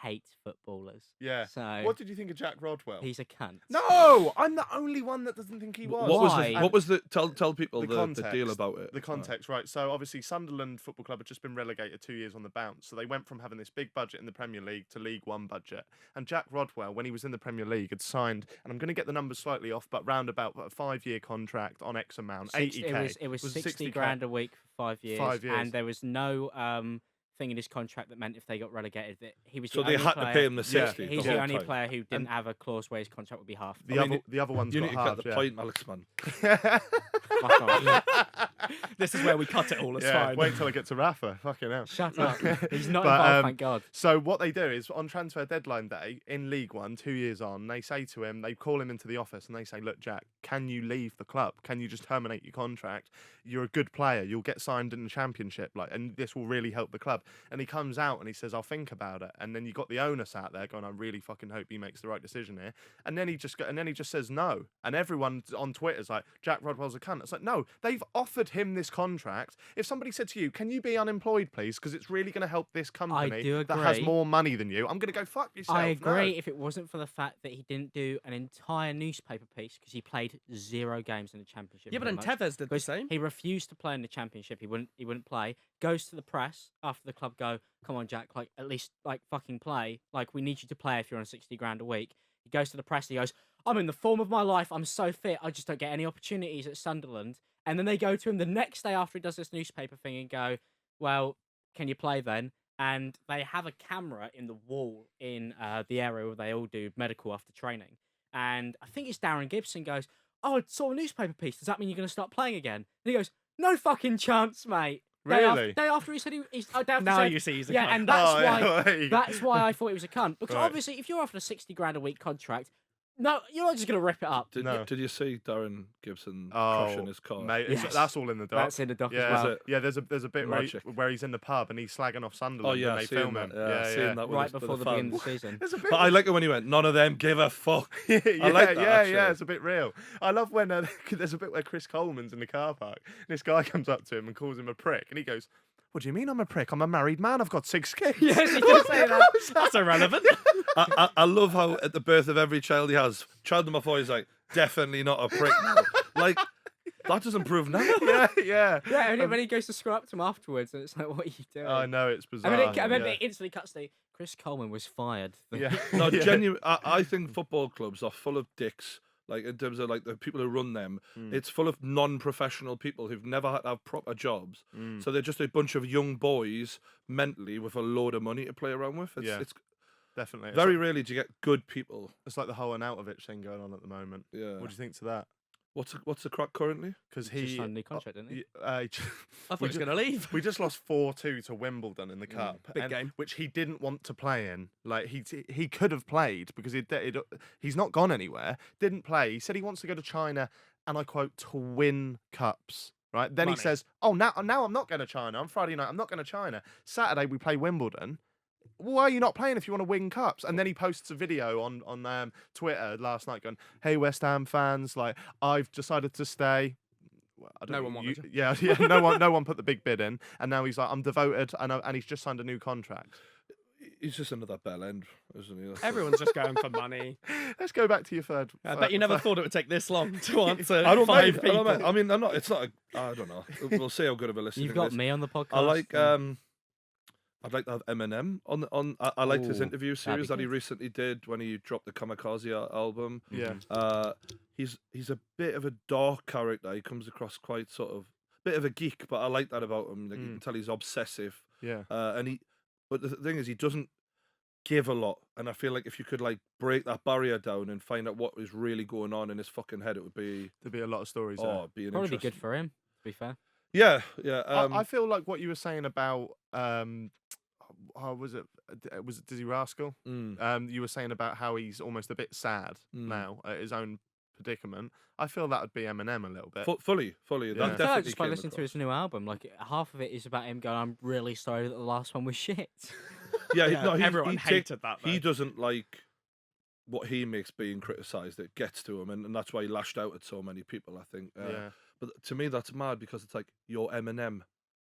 hate footballers. Yeah. So What did you think of Jack Rodwell? he's a cunt. No, I'm the only one that doesn't think he was. Why? What was the tell people The the context, deal about it? The context, right? So obviously Sunderland Football Club had just been relegated 2 years on the bounce, so they went from having this big budget in the Premier League to League One budget. And Jack Rodwell, when he was in the Premier League, had signed, and I'm going to get the numbers slightly off, but round about a 5-year contract on X amount, 80k. It was 60 60K. grand a week for 5 years. 5 years. And there was no thing in his contract that meant if they got relegated that he was. So the they only had player, to pay him the Yeah, 60. He's the the whole only time. player who didn't have a clause where his contract would be half. The other ones You got need to get halved, the yeah. point, Alex, man. Fuck off. This is where we cut it all. It's fine. Wait till I get to Rafa. Fucking hell. Shut up. He's not But, involved, thank God. So what they do is on transfer deadline day in League One, 2 years on, they say to him, they call him into the office and they say, "Look, Jack, can you leave the club? Can you just terminate your contract? You're a good player. You'll get signed in the Championship, and this will really help the club." And he comes out and he says, "I'll think about it." And then you got the owner sat there going, "I really fucking hope he makes the right decision here." And then he just says no. And everyone on Twitter's like, "Jack Rodwell's a cunt." It's like, no, they've offered him this contract. If somebody said to you, "Can you be unemployed, please? Because it's really going to help this company do that has agree. more money than you," I'm going to go, "Fuck yourself." I No. agree if it wasn't for the fact that he didn't do an entire newspaper piece because he played 0 games in the Championship. Yeah, but then pretty much. Tevez did the Because same. He refused to play in the Championship. He wouldn't play. Goes to the press after the club go, "Come on, Jack, like at least like fucking play. Like we need you to play if you're on 60 grand a week." He goes to the press. He goes, "I'm in the form of my life. I'm so fit. I just don't get any opportunities at Sunderland." And then they go to him the next day after he does this newspaper thing and go, "Well, can you play then?" And they have a camera in the wall in the area where they all do medical after training. And I think it's Darren Gibson goes, "Oh, I saw a newspaper piece. Does that mean you're going to start playing again?" And he goes, "No fucking chance, mate." Really? Day after he said he's day after Now he said- you see he's a yeah, cunt. and that's Oh, yeah, why well, there you go. that's why I thought he was a cunt. Because Right. obviously, if you're offered a 60 grand a week contract, no, you're not just going to rip it up. Did, No. did you see Darren Gibson Oh, crushing his car? mate, Yes. that's all in the doc. That's in the doc yeah, as well. Is it? Yeah, there's a bit Magic. where he's in the pub and he's slagging off Sunderland Oh yeah, and they seeing film that. him. Yeah, seeing that with Right his- with before the beginning of fans. the season. There's a bit But I like it when he went, "None of them give a fuck." yeah, I like that, yeah, actually. it's a bit real. I love when there's a bit where Chris Coleman's in the car park and this guy comes up to him and calls him a prick and he goes, "What do you mean I'm a prick? I'm a married man. I've got 6 kids." Yes, he did say that. That's irrelevant. I love how at the birth of every child he has, child number 4 is like, "Definitely not a prick." Now. Like, that doesn't prove nothing. yeah, yeah. Yeah, and when he goes to screw up to him afterwards, and it's like, "What are you doing?" I know, it's bizarre. I mean, yeah. it instantly cuts to Chris Coleman was fired. Yeah. No, yeah. genuine. I think football clubs are full of dicks. Like in terms of like the people who run them, it's full of non-professional people who've never had to have proper jobs. So they're just a bunch of young boys mentally with a load of money to play around with. It's, Yeah. it's Definitely. It's very like, rarely do you get good people. it's like the whole Anautovich thing going on at the moment. Yeah. What do you think to that? What's the crack currently? Because He just he signed a new contract, didn't he? I thought he was going to leave. We just lost 4-2 to Wimbledon in the cup, Big game. which he didn't want to play in. Like he could have played because he's not gone anywhere. Didn't play. He said he wants to go to China, and I quote, "to win cups." Right. Then Money. he says, "Oh, now I'm not going to China. On Friday night, I'm not going to China. Saturday we play Wimbledon. Why are you not playing if you want to win cups?" And then he posts a video on Twitter last night going, "Hey West Ham fans, like I've decided to stay." Well, I don't No know, one wanted to. Yeah, no one put the big bid in, and now he's like, "I'm devoted," and he's just signed a new contract. He's just another bell end, isn't he? That's it. Everyone's just going for money. Let's go back to your third. I bet you never thought it would take this long to answer I don't 5 mind. people. I mean, I'm not. It's not. I don't know. We'll see how good of a listener. You've got me on the podcast. I like. yeah. I'd like to have Eminem on. I liked his Ooh, interview that'd series be that he good. recently did when he dropped the Kamikaze album. Yeah. He's a bit of a dark character. He comes across quite sort of bit of a geek, but I like that about him. Like you can tell he's obsessive. Yeah. But the thing is, he doesn't. give a lot, and I feel like if you could like break that barrier down and find out what was really going on in his fucking head, it would be There'd be a lot of stories there. it'd be an Probably be interesting. good for him. To be fair. Yeah, yeah. I feel like what you were saying about how was it? Was it Dizzy Rascal? You were saying about how he's almost a bit sad now at his own predicament. I feel that would be Eminem a little bit. fully. Yeah. That I feel like definitely just by came listening to across. his new album, like half of it is about him going, "I'm really sorry that the last one was shit." Yeah, Yeah, no, everyone he hated that. He though. doesn't like what he makes being criticised. It gets to him, and that's why he lashed out at so many people. I think. Yeah. But to me, that's mad because it's like you're Eminem.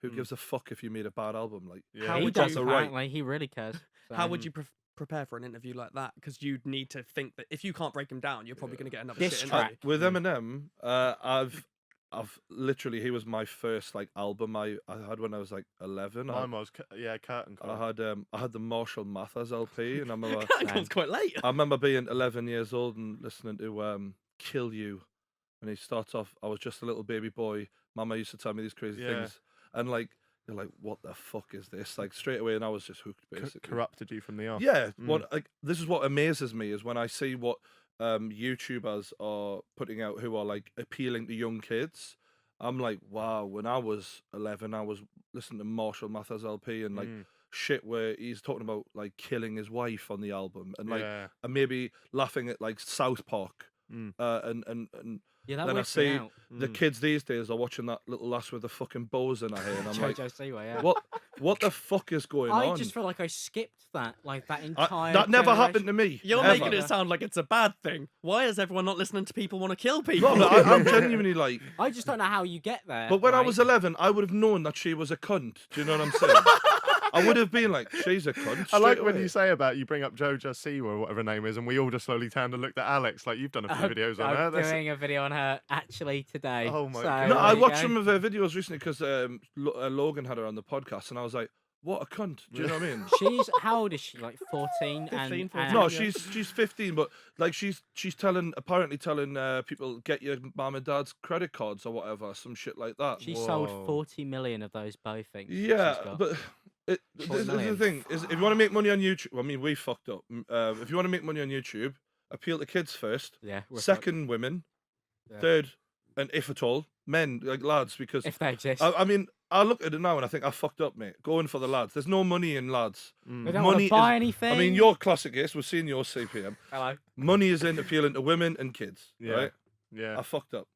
Who gives a fuck if you made a bad album? Like, Yeah. How He would does you- apparently. He really cares. How So- would you prepare for an interview like that? Because you'd need to think that if you can't break him down, you're probably going to get another Diss shit track. interview. with Eminem, I've literally he was my first like album I had when I was like 11. Mine was Curtain Call. I had the Marshall Mathers LP, and I remember That comes quite late. I remember being 11 years old and listening to Kill You, and he starts off, I was just a little baby boy. Mama used to tell me these crazy Yeah. things, and like you're like, what the fuck is this? Like straight away, and I was just hooked basically. Corrupted you from the off. Yeah, what like this is what amazes me is when I see what YouTubers are putting out who are like appealing to young kids. I'm like, wow. When I was 11, I was listening to Marshall Mathers LP and like shit where he's talking about like killing his wife on the album and like Yeah. and maybe laughing at like South Park. Mm. And Yeah, that then I weirds me see out. the kids these days are watching that little lass with the fucking bows in her hair, and I'm like, JoJo Siwa, yeah. what the fuck is going I on? just feel like I skipped that, like that entire. That never generation. happened to me. You're ever. making it sound like it's a bad thing. Why is everyone not listening to people want to kill people? No, but I'm genuinely like. I just don't know how you get there. But when I right? was 11, I would have known that she was a cunt. Do you know what I'm saying? I would have been like, she's a cunt. I like straight when away. you say about you bring up Joja Siwa or whatever her name is, and we all just slowly turned and looked at Alex like you've done a few videos on her. I'm That's- doing a video on her actually today. Oh my so God. No, there I you watched go. some of her videos recently because Logan had her on the podcast, and I was like, what a cunt. Do you know what I mean? She's how old is she? Like 14 15, and 14. No, Yeah. she's 15, but like she's apparently telling people get your mum and dad's credit cards or whatever, some shit like that. She Whoa. sold 40 million of those bow things. that Yeah, she's got. but this is the million. thing is if you want to make money on YouTube, I mean we fucked up. If you want to make money on YouTube, appeal to kids first, yeah, we're fucked. second women, Yeah. third, and if at all, men like lads because if they exist. I mean I look at it now and I think I fucked up, mate. Going for the lads. There's no money in lads. they don't want money to buy is- anything. I mean, your classic case. We've seen your CPM. Hello. Money is in appealing to women and kids. Yeah. Right? Yeah. I fucked up.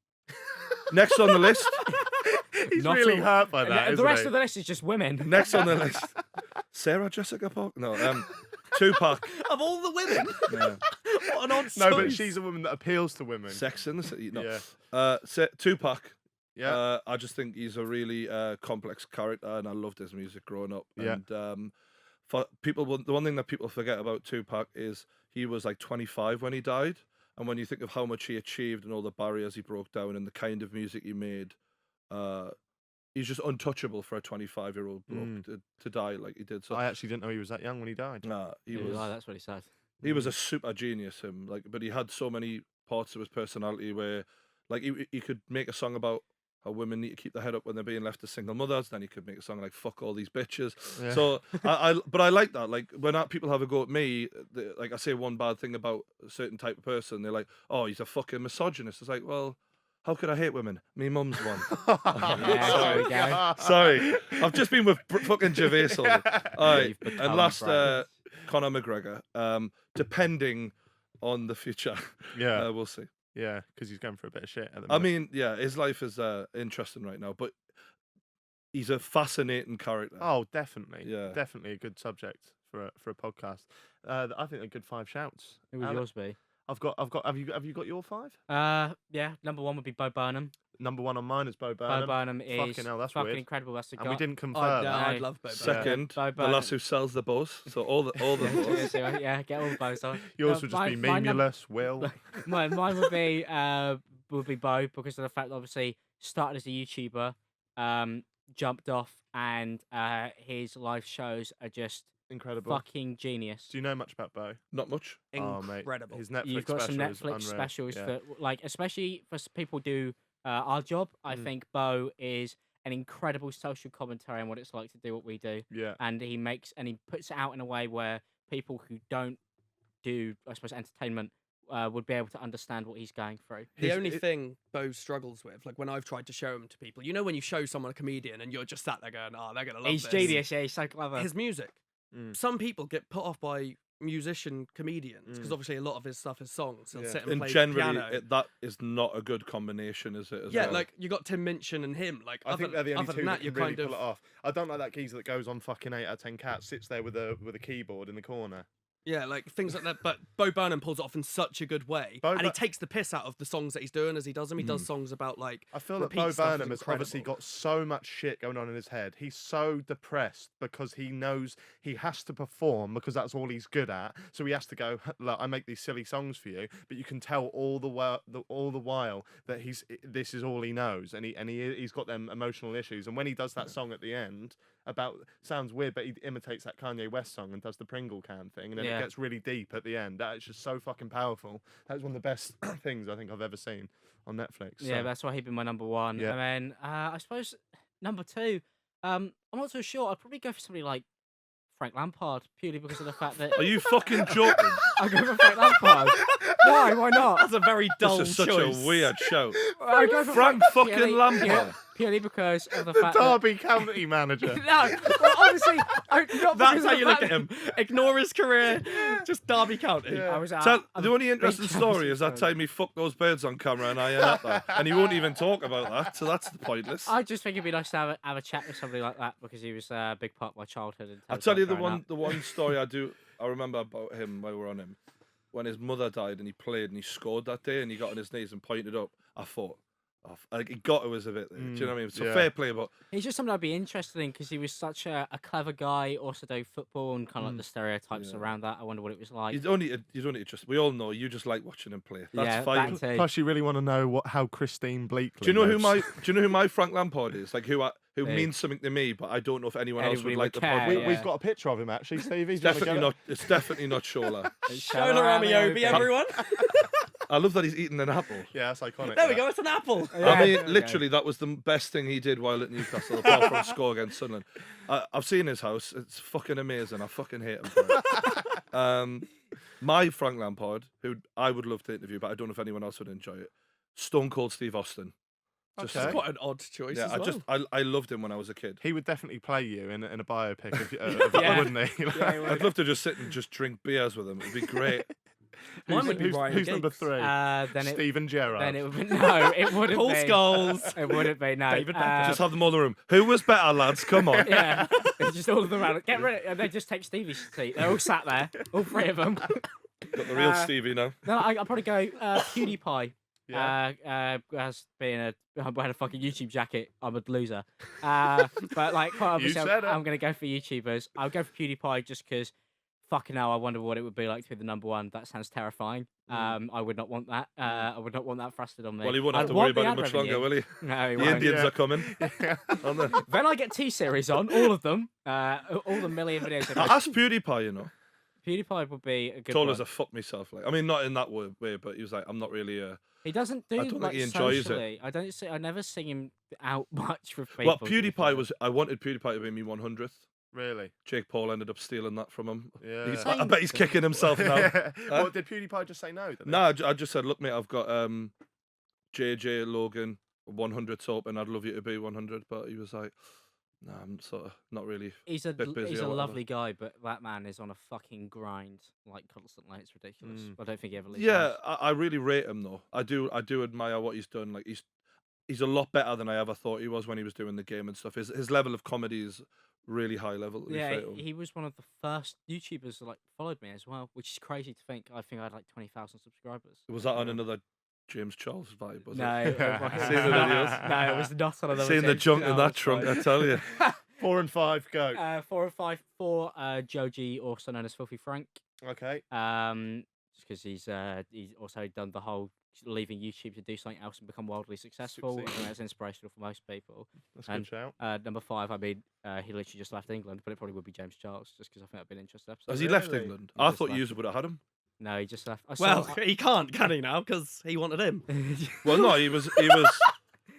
Next on the list. He's Not really all- hurt by And that. the isn't rest he? of the list is just women. Next on the list. Sarah Jessica Parker. No, Tupac. Of all the women, Yeah. what an odd No, but choice. she's a woman that appeals to women. Sex in the City. No. Yeah. Tupac. Yeah. I just think he's a really complex character, and I loved his music growing up. Yeah. And for people, the one thing that people forget about Tupac is he was like 25 when he died, and when you think of how much he achieved and all the barriers he broke down and the kind of music he made, he's just untouchable for a 25-year-old bloke to die like he did. So I actually didn't know he was that young when he died. he Yeah, was that's really sad. he was a super genius. But he had so many parts of his personality where, like, he could make a song about how women need to keep their head up when they're being left as single mothers. Then he could make a song like "fuck all these bitches." Yeah. So but I like that. Like when people have a go at me, like I say one bad thing about a certain type of person, they're like, "Oh, he's a fucking misogynist." It's like, well, how could I hate women? Me mum's one. Yeah, there we go. Sorry, I've just been with fucking Gervais all day. All right, You've become and last, brave. Conor McGregor. Depending on the future, Yeah. we'll see. Yeah, because he's going for a bit of shit at the I minute. mean, yeah, his life is interesting right now, but he's a fascinating character. Oh, definitely. Yeah. Definitely a good subject for a podcast. I think a good 5 shouts. Who would Alex, yours be? I've got. Have you got your 5? Yeah, number 1 would be Bo Burnham. Number 1 on mine is Bo Burnham. Bo Burnham is Fucking hell, that's fucking weird. incredible. That's the And we guy. didn't confirm. I'd No. love Bo Burnham. Second, Bo the lass Burnham. who sells the bows. So all the bows. Yeah, get all the bows on. Yours No, would just be mine num- memulous, Will. Mine would be Bo because of the fact that obviously started as a YouTuber, jumped off, and his live shows are just Incredible. fucking genius. Do you know much about Bo? Not much. Oh, mate. Incredible. His Netflix You've got some special is Netflix unreal. specials Yeah. that, like, especially for people do our job. I think Bo is an incredible social commentary on what it's like to do what we do, Yeah. and he puts it out in a way where people who don't do, I suppose, entertainment would be able to understand what he's going through. The only thing Bo struggles with, like when I've tried to show him to people, you know, when you show someone a comedian and you're just sat there going, "Oh, they're gonna love He's this." genius, yeah, he's so clever. His music. Some people get put off by musician comedians because obviously a lot of his stuff is songs. He'll sit and And play generally, piano. that is not a good combination, is it? As Yeah, well? like you got Tim Minchin and him. Like I other, think they're the only other two than that that, you can really kind of pull it off. I don't like that geezer that goes on fucking 8 out of 10 Cats, sits there with a keyboard in the corner. yeah, like things like that. But Bo Burnham pulls it off in such a good way, and he takes the piss out of the songs that he's doing as he does them. He does songs about like. I feel that repeat Bo stuff is Burnham has obviously incredible. got so much shit going on in his head. He's so depressed because he knows he has to perform because that's all he's good at. So he has to go, look, I make these silly songs for you, but you can tell all the while that this is all he knows, and he's got them emotional issues. And when he does that song at the end sounds weird, but he imitates that Kanye West song and does the Pringle can thing, and then it gets really deep at the end. That is just so fucking powerful. That was one of the best things I think I've ever seen on Netflix. Yeah, so. that's why he'd be my number one. Yeah. And then I suppose number two, I'm not so sure. I'd probably go for somebody like Frank Lampard, purely because of the fact that Are you fucking joking? I go for Frank Lampard. Why? Why not? That's a very dull This is such choice. a weird show. I go for Frank fucking purely- Lampard. Purely because of the The fact that Derby County manager. no, well, honestly, not That's because how of you the look fact at him. Ignore his career. Just Derby County. Yeah. I was Tell, I'm the a only big interesting Chelsea story is that fan. time he fucked those birds on camera and I at that, and he won't even talk about that, so that's pointless. I just think it'd be nice to have a chat with somebody like that because he was a big part of my childhood. in I'll terms tell of you the growing up. one story I remember about him while we're on him. When his mother died and he played and he scored that day and he got on his knees and pointed up, I thought, like he got to us a bit there. Do you know what I mean? So yeah. fair play, but He's just something I'd be interested in because he was such a clever guy, also do football and kind of like the stereotypes around that. I wonder what it was like. you don't need to just. We all know you just like watching him play. That's yeah, fine. that too. Plus, you really want to know how Christine Bleakley. Do you know who lives. my Frank Lampard is? Like who Who? means something to me, but I don't know if anyone else Anybody would would like the care, podcast. We, yeah. We've got a picture of him actually, Stevie. It's definitely not. It's definitely not Shola. Shola Ramiobi, everyone. I love that he's eating an apple. Yeah, that's iconic. There we that. go. It's an apple. Yeah, I mean, there we go. literally, that was the best thing he did while at Newcastle, apart from score against Sunderland. I've seen his house; it's fucking amazing. I fucking hate him for it. My Frank Lampard, who I would love to interview, but I don't know if anyone else would enjoy it. Stone Cold Steve Austin. Just, Okay. It's quite an odd choice yeah, as well. I loved him when I was a kid. He would definitely play you in a biopic, Yeah. wouldn't he? Yeah, he would. I'd love to just sit and just drink beers with him. It'd be great. Mine would be who's, Ryan who's number Giggs. 3? Then it Steven Gerrard. then it would be no, it wouldn't Paul be. Scholes. It wouldn't be no. David Beckham. Just have them all in the room. Who was better, lads? Come on. yeah, it's just all of them around. Get rid of it. And they just take Stevie's seat. They're all sat there, all three of them. Got the real Stevie now. No, I'd probably go PewDiePie. Yeah. As being I had a fucking YouTube jacket, I'm a loser. But like, quite obviously, said it. I'm gonna go for YouTubers. I'll go for PewDiePie just because. Fucking hell, I wonder what it would be like to be the number one. That sounds terrifying. I would not want that. I would not want that thrusted on me. Well, he won't have I'd to worry want the about it ad much longer, revenue. will he? No, he The won't. Indians Yeah. are coming. Aren't they? Then I get T-series on, all of them, all the million videos. I asked PewDiePie, you know. PewDiePie would be a good Told one. us to fuck myself. Like, I mean, not in that way, but he was like, I'm not really a. He doesn't do I don't think much he enjoys it. socially. I never see him out much with people. Well, to be fair. PewDiePie was. I wanted PewDiePie to be me 100th. Really? Jake Paul ended up stealing that from him. Yeah. I bet he's kicking himself now. Well, did PewDiePie just say no? No, I just said, look, mate, I've got JJ Logan 100 soap, and I'd love you to be 100. But he was like, no, I'm sort of not really. He's a bit busy he's or a whatever. lovely guy, but that man is on a fucking grind like constantly. It's ridiculous. I don't think he ever leaves. Yeah, the house. I really rate him though. I do admire what he's done. Like he's a lot better than I ever thought he was when he was doing the game and stuff. His level of comedy is really high level. to be Yeah, fair to him. he was one of the first YouTubers that like followed me as well, which is crazy to think. I think I had like 20,000 subscribers. Was that on another James Charles vibe? Was No, it? it wasn't. Seen the videos? No, it was not on another. Seeing the James junk in that Charles trunk, vibe. I tell you. 4 and 5, go. 4 and 5 for Geordie, also known as Filthy Frank. Okay. Just because he's also done the whole leaving YouTube to do something else and become wildly successful. I think that's inspirational for most people. That's a And, good shout. Number 5, I mean, he literally just left England, but it probably would be James Charles, just because I think that'd be an interesting episode. Has he left Really? England? He I just thought left. you would have had him. No, he just left. Well, he can't, can he now? Because he wanted him. Well, no, he was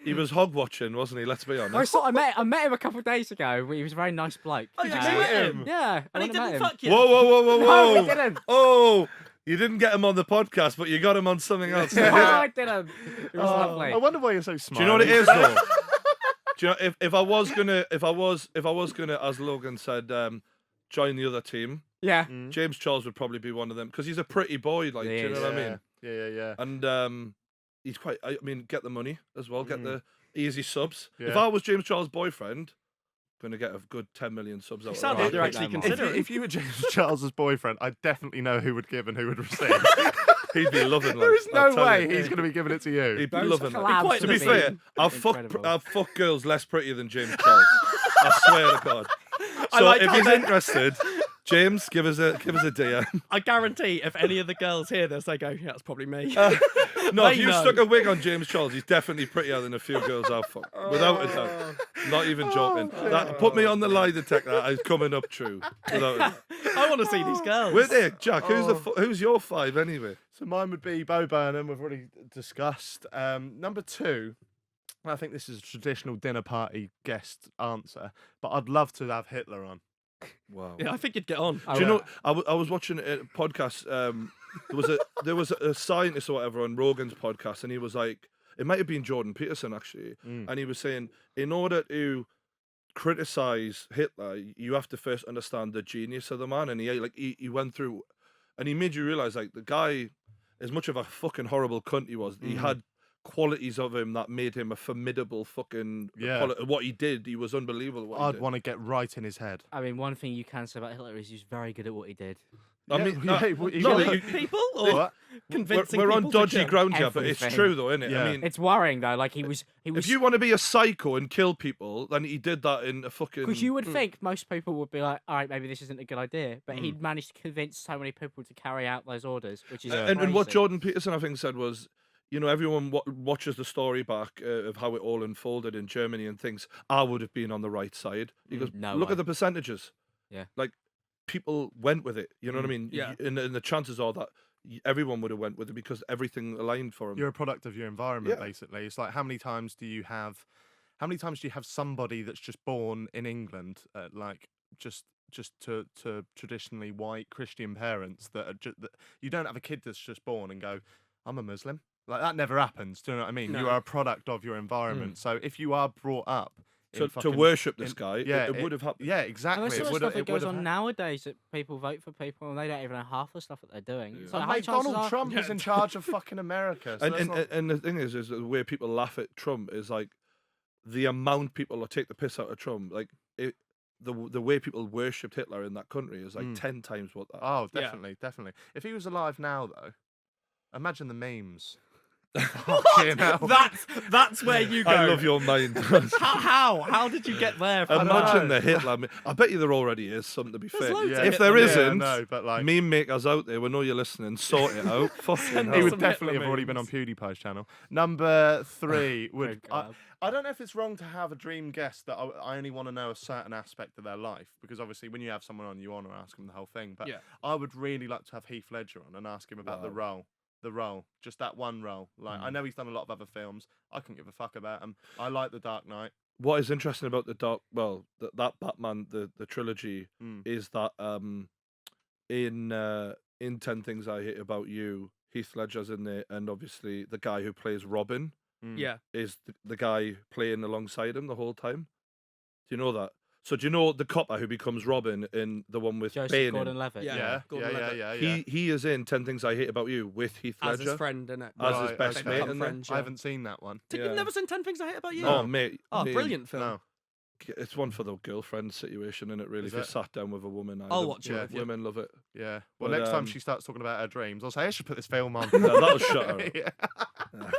He was hog watching, wasn't he? Let's be honest. I met him a couple of days ago. He was a very nice bloke. Oh, you actually met him? Yeah, And he didn't fuck you. Whoa, whoa, whoa, whoa, No, whoa! he didn't. Oh, you didn't get him on the podcast, but you got him on something else. No, I didn't. It was Oh, lovely. I wonder why you're so smart. Do you know what it is though? Do you know if I was gonna, as Logan said, join the other team, Yeah. James Charles would probably be one of them because he's a pretty boy. Like, He do you know is. what I mean? Yeah. And he's quite. I mean, get the money as well. Get the easy subs. If Yeah. I was James Charles' boyfriend, gonna get a good 10 million subs out of sound that. like you're I'd actually pick that considering. If you were James Charles's boyfriend, I definitely know who would give and who would receive. He'd be loving. There like, is I'll no tell way you. he's going to be giving it to you. He'd be Those loving. collabs Like. To be would be fair, I've incredible. fucked girls less prettier than James Charles. I swear to God. I So like if how he's they- interested, James, give us a DM. I guarantee if any of the girls hear this, they go, yeah, that's probably me. No, They if you know. stuck a wig on James Charles, he's definitely prettier than a few girls I've fucked. Without a doubt. Not even joking. That, put me on the lie detector. It's coming up true. Without a doubt. I want to see these girls. Wait there, Jack. Who's your 5 anyway? So mine would be Bo Burnham. We've already discussed. Number 2, I think this is a traditional dinner party guest answer, but I'd love to have Hitler on. Wow. Yeah, I think you'd get on. Do you know? I was watching a podcast. There was a scientist or whatever on Rogan's podcast, and he was like, it might have been Jordan Peterson actually, and he was saying, in order to criticize Hitler, you have to first understand the genius of the man, and he went through, and he made you realize like the guy, as much of a fucking horrible cunt he was, he had qualities of him that made him a formidable fucking what he did. He was unbelievable. What he I'd did. want to get right in his head. I mean, one thing you can say about Hitler is he was very good at what he did. I mean, yeah, he no, was- you- People or What? convincing we're on people to dodgy kill? ground here, but it's Everything. true though, isn't it? Yeah. I mean, It's worrying though. Like he was. if you want to be a psycho and kill people, then he did that in a fucking. Because you would think most people would be like, all right, maybe this isn't a good idea. But he'd managed to convince so many people to carry out those orders, which is and what crazy. Jordan Peterson I think said was, you know, everyone watches the story back of how it all unfolded in Germany and thinks I would have been on the right side. He goes, no look way. at the percentages. Yeah. Like people went with it. You know what I mean? Yeah. And the chances are that everyone would have went with it because everything aligned for him. You're a product of your environment, Yeah. basically. It's like how many times do you have somebody that's just born in England, like just to traditionally white Christian parents that are that you don't have a kid that's just born and go, I'm a Muslim. Like that never happens. Do you know what I mean? You No. are a product of your environment. So if you are brought up in to fucking- worship this in- guy, yeah, it would have happened. Yeah, And exactly. there's so It much would stuff have- that it would goes have on happened. nowadays that people vote for people and they don't even know half the stuff that they're doing. It's like, And how mate, chances Donald are- Trump is in charge of fucking America. So And that's not- and the thing is the way people laugh at Trump is like the amount people take the piss out of Trump. Like the way people worshipped Hitler in that country is like 10 times what that. Oh, Yeah. definitely. If he was alive now, though, imagine the memes. Fucking hell. That's where you go. I love your mind. How did you get there? From Imagine know. the Hitler. I bet you there already is something. To be There's fair, loads Yeah. of if there Hitler Yeah, isn't, no, but like meme makers out there, we know you're listening. Sort it out. Fucking Send hell. he would some definitely Hitler have already been on memes. PewDiePie's channel. Number 3 would. Oh, God. I don't know if it's wrong to have a dream guest that I only want to know a certain aspect of their life, because obviously when you have someone on, you want to ask them the whole thing. But Yeah. I would really like to have Heath Ledger on and ask him about the role, just that one role. Like I know he's done a lot of other films. I couldn't give a fuck about him. I like The Dark Knight. What is interesting about that Batman, the trilogy, is that in 10 Things I Hate About You, Heath Ledger's in there, and obviously the guy who plays Robin Yeah. is the guy playing alongside him the whole time. Do you know that? So do you know the copper who becomes Robin in the one with Joseph Bane in? Gordon-Levitt. Yeah. Yeah, Gordon Levitt. yeah. He is in 10 Things I Hate About You with Heath As Ledger his friend, innit? as his Right, best okay. mate Become in there. friends, I yeah. haven't seen that one. Yeah. You've never seen 10 Things I Hate About You? Oh mate, Oh, mate, brilliant film. No. It's one for the girlfriend situation, and it really. Is If you it? sat down with a woman, I'll watch it yeah, with you. women love it. Yeah. Well, But, next time she starts talking about her dreams, I'll say I should put this film on. No, that'll shut her up. Yeah.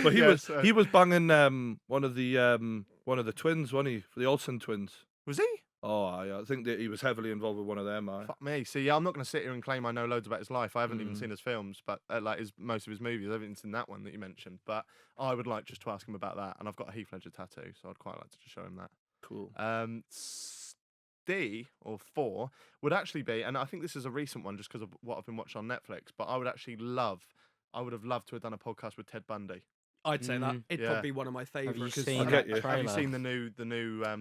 But he Yeah, was so- he was banging one of the twins, wasn't he? For the Olsen twins. Was he? Oh, I think that he was heavily involved with one of them. Fuck me. See, yeah, I'm not going to sit here and claim I know loads about his life. I haven't even seen his films, but like most of his movies. I haven't even seen that one that you mentioned. But I would like just to ask him about that. And I've got a Heath Ledger tattoo, so I'd quite like to just show him that. Cool. D or 4 would actually be, and I think this is a recent one just because of what I've been watching on Netflix. But I would have loved to have done a podcast with Ted Bundy. I'd say that. It'd yeah. probably be one of my Have you favourites. seen I get that you. Have you trailer? seen the new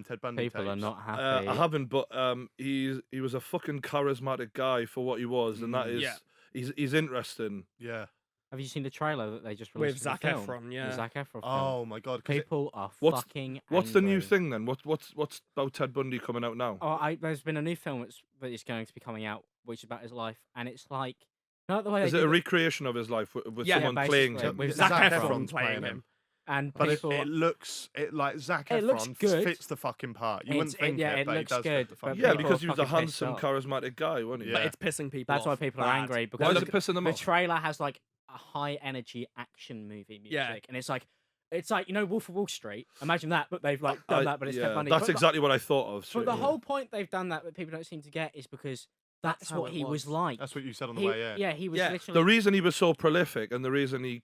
Ted Bundy People are tapes? not happy. I haven't, but he was a fucking charismatic guy for what he was, and that is Yeah. he's interesting. Yeah. Have you seen the trailer that they just With released? Zac for the film? Efron, yeah. The Zac Efron film. Oh my god. 'Cause People are What's- fucking What's the new angry. thing then? What's about Ted Bundy coming out now? There's been a new film that is going to be coming out, which is about his life, and it's like, not the way Is they it a did recreation of his life with Yeah, someone playing basically, him? with Zac Zac Efron Efron's playing playing him. and But people. it looks like Zac It looks Efron good. fits the fucking part. You It's- wouldn't think yeah, it, it but looks he does good, fit the but fucking Yeah, people part. because he was a fucking pissed handsome, off. charismatic guy, wasn't he? Yeah. But it's pissing people That's off. why people are bad. angry Why because is it pissing them the off? trailer has like a high energy action movie music, Yeah. and it's like Wolf of Wall Street. Imagine that, but they've like done that, but it's Ted Bundy. That's But the- exactly what I thought of. But straight the away. whole point they've done that people don't seem to get is because that's how what it he was was. like. That's what you said on the He- way. Yeah. he was Yeah. literally. The reason he was so prolific and the reason he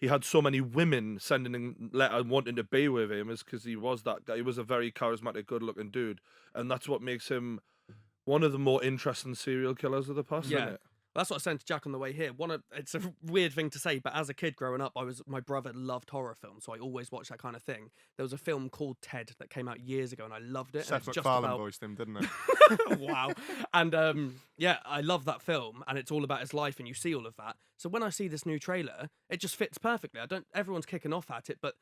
had so many women sending him letters wanting to be with him is because he was that guy. He was a very charismatic, good-looking dude, and that's what makes him one of the more interesting serial killers of the past. Yeah. Isn't it? That's what I said to Jack on the way here. It's a weird thing to say, but as a kid growing up, my brother loved horror films, so I always watched that kind of thing. There was a film called Ted that came out years ago, and I loved it. Seth and it's MacFarlane just about... voiced him, didn't it? Wow. And yeah, I love that film, and it's all about his life, and you see all of that. So when I see this new trailer, it just fits perfectly. Everyone's kicking off at it, but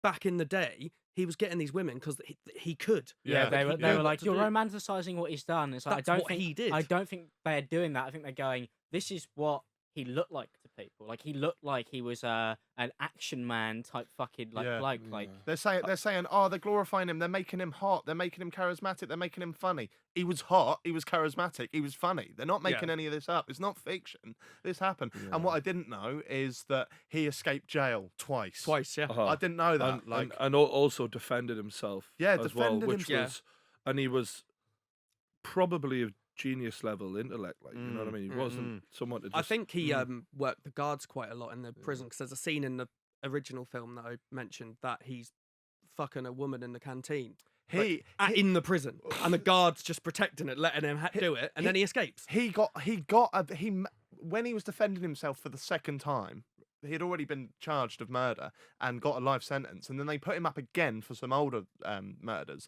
back in the day, he was getting these women because he could. Yeah, Yeah, they like, were yeah. like, to you're do. romanticizing what he's done. It's like That's I don't what think he did. I don't think they're doing that. I think they're going, this is what he looked like to people. Like he looked like he was an action man type fucking Yeah. bloke. Like They're saying, oh, they're glorifying him. They're making him hot. They're making him charismatic. They're making him funny. He was hot. He was charismatic. He was funny. They're not making any of this up. It's not fiction. This happened. And what I didn't know is that he escaped jail twice. Twice, yeah. Uh-huh. I didn't know that. And also defended himself. Yeah, as well, defended which himself. was, and he was probably of genius level intellect. Like, you know what I mean? He wasn't someone to just. I think he worked the guards quite a lot in the prison because there's a scene in the original film that I mentioned that he's fucking a woman in the canteen. In the prison, and the guards just protecting it, letting him do it, and then he escapes. When he was defending himself for the second time, he had already been charged of murder and got a life sentence, and then they put him up again for some older murders.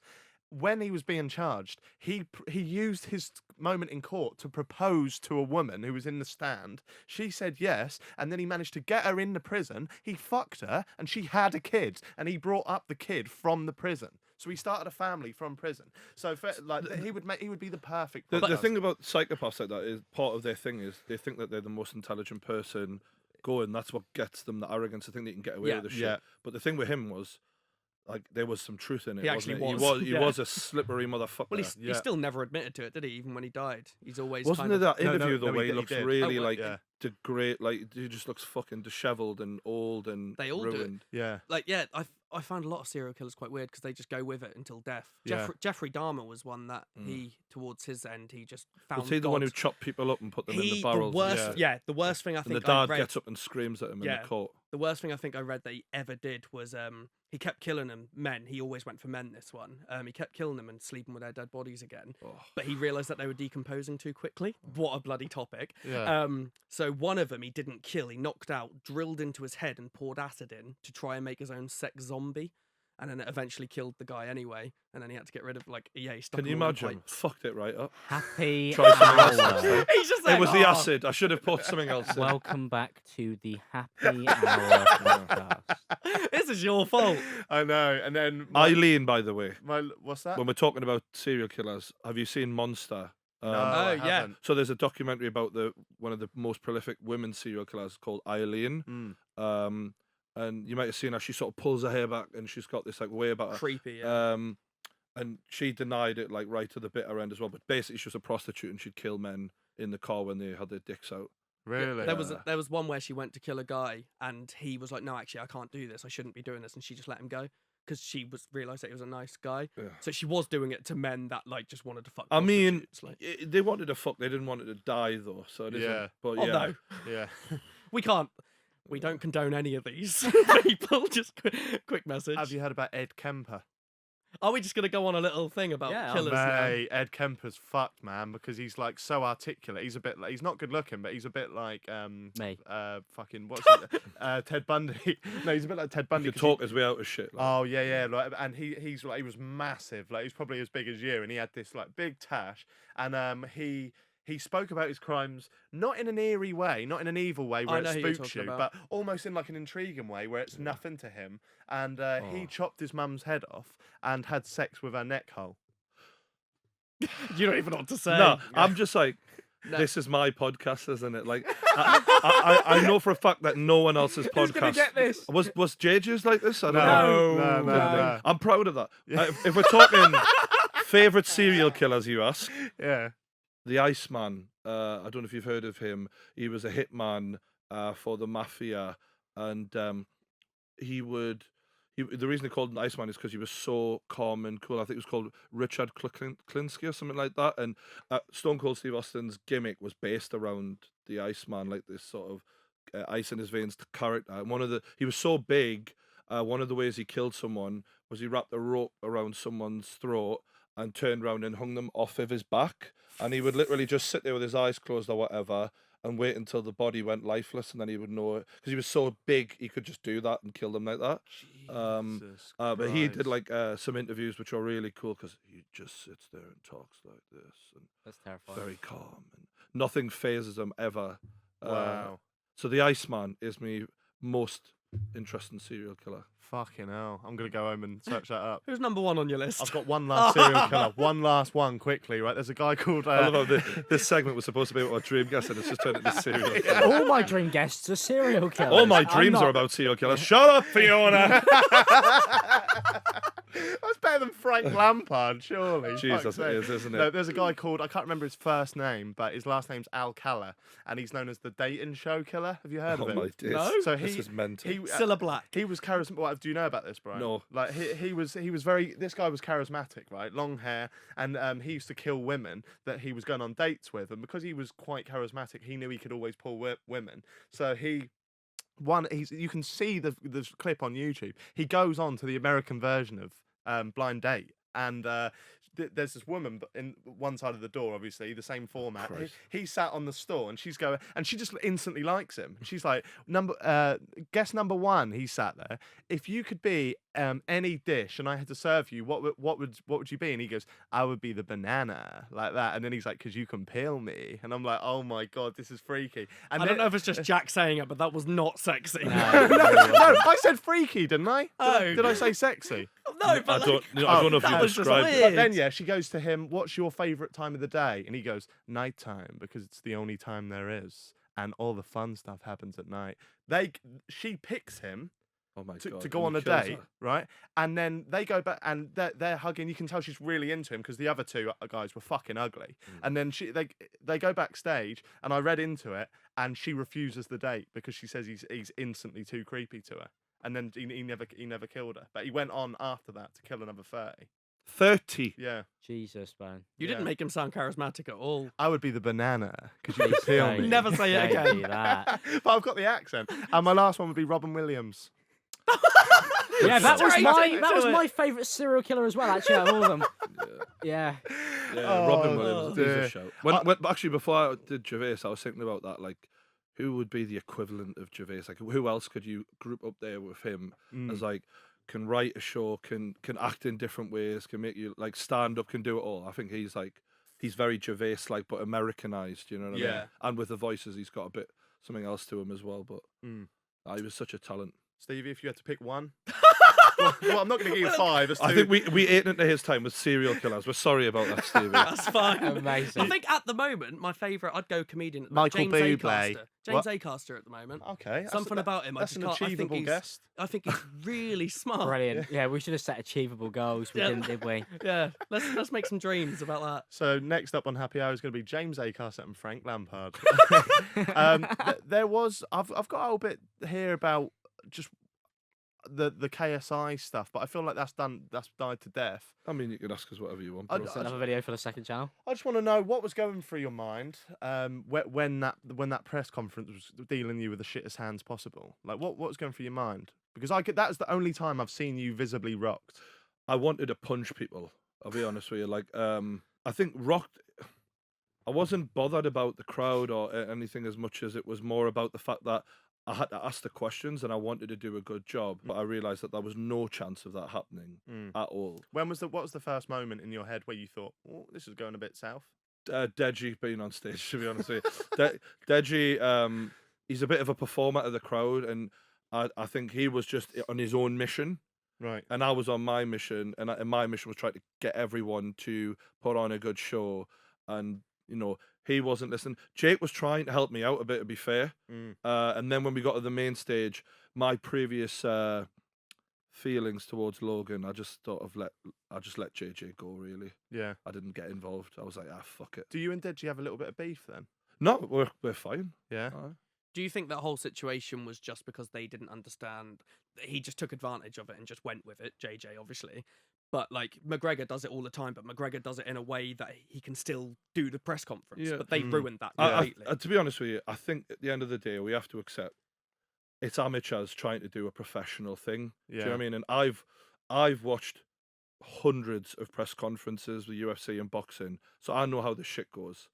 When he was being charged, he used his moment in court to propose to a woman who was in the stand. She said yes, and then he managed to get her in the prison. He fucked her, and she had a kid, and he brought up the kid from the prison. So he started a family from prison. So he would be the perfect. The thing about psychopaths like that is part of their thing is they think that they're the most intelligent person going. That's what gets them the arrogance to think they can get away with the shit. Yeah. But the thing with him was, like, there was some truth in it. He actually wasn't it? was. He Yeah. was a slippery motherfucker. Well, he still never admitted to it, did he? Even when he died, he's always Wasn't kind there of... that interview though no, where he he did- looks he did. really Oh, like yeah. great, like he just looks fucking dishevelled and old and They all do it. ruined. Yeah. Like, yeah, I find a lot of serial killers quite weird because they just go with it until death. Yeah. Jeffrey Dahmer was one that he, towards his end, he just found Was he the one who chopped people up and put them in the barrels? The worst, the worst thing I And the think I dad read, gets up and screams at him in Yeah. the court. the worst thing I think I read that he ever did was he kept killing them, men. He always went for men, this one. He kept killing them and sleeping with their dead bodies again. Oh. But he realised that they were decomposing too quickly. What a bloody topic. Yeah. So one of them he didn't kill. He knocked out, drilled into his head and poured acid in to try and make his own sex zombie. And then it eventually killed the guy anyway. And then he had to get rid of, he stuck Can you him all in imagine? pipes. Fucked it right up. happy Try something else hour. He's just like, It was the "Oh." acid. I should have put something else in. Welcome back to the Happy Hour podcast. This is your fault. I know. And then Eileen, by the way, what's that? when we're talking about serial killers, have you seen Monster? No, Oh, I yeah. haven't. So there's a documentary about one of the most prolific women serial killers called Eileen. And you might have seen her. She sort of pulls her hair back, and she's got this like way about her. Creepy, yeah. And she denied it like right to the bitter end as well. But basically, she was a prostitute, and she'd kill men in the car when they had their dicks out. Really? There was one where she went to kill a guy, and he was like, "No, actually, I can't do this. I shouldn't be doing this," and she just let him go because she realised that he was a nice guy. Yeah. So she was doing it to men that like just wanted to fuck. I mean, prostitutes, like, they wanted to fuck. They didn't want it to die though. So it isn't. Yeah. But oh yeah. no, Yeah. we can't. We don't condone any of these people. Just quick message. Have you heard about Ed Kemper? Are we just gonna go on a little thing about Yeah, killers now? Mate, Ed Kemper's fucked, man, because he's like so articulate. He's a bit like, he's not good looking, but he's a bit like Me. fucking what's it? Ted Bundy. No, he's a bit like Ted Bundy. He could 'cause talk his way out of shit. Like. Oh yeah, like, and he's like, he was massive, like he's probably as big as you, and he had this like big tash, and he spoke about his crimes not in an eerie way, not in an evil way where know it who you're spooks talking you, about. but almost in like an intriguing way where it's nothing to him. And he Oh. chopped his mum's head off and had sex with her neck hole. You don't even know what to say. No, I'm just like, No. this is my podcast, isn't it? Like, I know for a fact that no one else's Who's gonna podcast get this? was JJ's like this. I don't know. No, no. I'm proud of that. If we're talking favorite serial killers, you ask, Yeah. the Iceman. I don't know if you've heard of him. He was a hitman for the mafia, and the reason they called him the Iceman is because he was so calm and cool. I think it was called Richard Klinsky or something like that. And Stone Cold Steve Austin's gimmick was based around the Iceman, like this sort of ice in his veins character. And he was so big. One of the ways he killed someone was he wrapped a rope around someone's throat and turned around and hung them off of his back. And he would literally just sit there with his eyes closed or whatever and wait until the body went lifeless, and then he would know it. Because he was so big, he could just do that and kill them like that. Jesus But he did Christ. like some interviews which are really cool because he just sits there and talks like this and That's terrifying. very calm and nothing phases him ever. Wow. So the Iceman is my most interesting serial killer. Fucking hell. I'm going to go home and search that up. Who's number one on your list? I've got one last serial killer. One last one quickly, right? There's a guy called... I love how this segment was supposed to be about a dream guest and it's just turned into serial killer. All my dream guests are serial killers. All my I'm dreams not- are about serial killers. Shut up, Fiona! That's better than Frank Lampard, surely. Jesus, Fuck's it sake. is, isn't it? No, there's a guy called, I can't remember his first name, but his last name's Alcala, and he's known as the dating show killer. Have you heard Oh of him? my days. No? So This is mental. He, Cilla Black. he was charismatic. What do you know about this, Brian? No. Like he was very. This guy was charismatic, right? Long hair, and he used to kill women that he was going on dates with, and because he was quite charismatic, he knew he could always pull women. So you can see the clip on YouTube. He goes on to the American version of Blind Date, and there's this woman in one side of the door, obviously the same format. Christ. He sat on the store, and she's going, and she just instantly likes him. She's like, guess number one. He sat there. If you could be any dish, and I had to serve you, what would you be? And he goes, I would be the banana, like that. And then he's like, because you can peel me. And I'm like, oh my god, this is freaky. And I don't know if it's just Jack saying it, but that was not sexy. No. no, I said freaky, didn't I? Oh. Did I say sexy? No, but I don't know if that you was just described weird. it. But then, yeah, she goes to him, what's your favourite time of the day? And he goes, nighttime, because it's the only time there is. And all the fun stuff happens at night. She picks him Oh my to God. go and on he a kills date, her. right? And then they go back and they're hugging. You can tell she's really into him because the other two guys were fucking ugly. And then they go backstage, and I read into it, and she refuses the date because she says he's instantly too creepy to her. And then he never killed her, but he went on after that to kill another 30. 30. Yeah, Jesus, man. You didn't Yeah. make him sound charismatic at all. I would be the banana because you Please could peel don't. me. Never say it Don't again. do that. But I've got the accent. And my last one would be Robin Williams. Yeah, that was Straight my into it. favourite serial killer as well. Actually, out of all of them. Yeah. Yeah, Oh, Robin Williams. He's dear. a shout. Actually, before I did Gervais, I was thinking about that. Like, who would be the equivalent of Gervais? Like, who else could you group up there with him as like can write a show, can act in different ways, can make you like stand up, can do it all. I think he's very Gervais like, but Americanized. You know what I mean? Yeah. And with the voices, he's got a bit something else to him as well. But he was such a talent. Stevie, if you had to pick one. Well, I'm not going to give you 5. That's I too- think we ate into his time with serial killers. We're sorry about that, Stevie. That's fine. Amazing. I think at the moment, my favourite, I'd go comedian. Michael James Bublé. Acaster. What? James Acaster at the moment. Okay. that's- Something about him. That's I an just can't, achievable I think guest. I think he's really smart. Brilliant. Yeah, we should have set achievable goals. We Yeah. didn't, did we? Yeah, let's make some dreams about that. So next up on Happy Hour is going to be James Acaster and Frank Lampard. There was I've got a little bit here about just the KSI stuff, but I feel like that's died to death. I mean, you can ask us whatever you want. I- bro. Set another video for the second channel. I just want to know what was going through your mind when that press conference was dealing you with the shittest hands possible. Like what was going through your mind? Because that was the only time I've seen you visibly rocked. I wanted to punch people. I'll be honest with you. Like, I think I wasn't bothered about the crowd or anything as much as it was more about the fact that I had to ask the questions and I wanted to do a good job. But I realised that there was no chance of that happening at all. What was the first moment in your head where you thought, oh, this is going a bit south? Deji being on stage, to be honest with you. Deji, he's a bit of a performer to the crowd, and I think he was just on his own mission. Right. And I was on my mission, and my mission was trying to get everyone to put on a good show. And, you know, he wasn't listening. Jake was trying to help me out a bit, to be fair. And then when we got to the main stage, my previous feelings towards Logan, I just let JJ go, really. Yeah. I didn't get involved. I was like, fuck it. Do you and Deji have a little bit of beef then? No, we're fine. Yeah. Do you think that whole situation was just because they didn't understand? He just took advantage of it and just went with it, JJ, obviously. But, like, McGregor does it all the time, but McGregor does it in a way that he can still do the press conference. Yeah. But they ruined that I, completely. to be honest with you, I think at the end of the day, we have to accept it's amateurs trying to do a professional thing. Do you know what I mean? And I've watched hundreds of press conferences with UFC and boxing, so I know how the shit goes.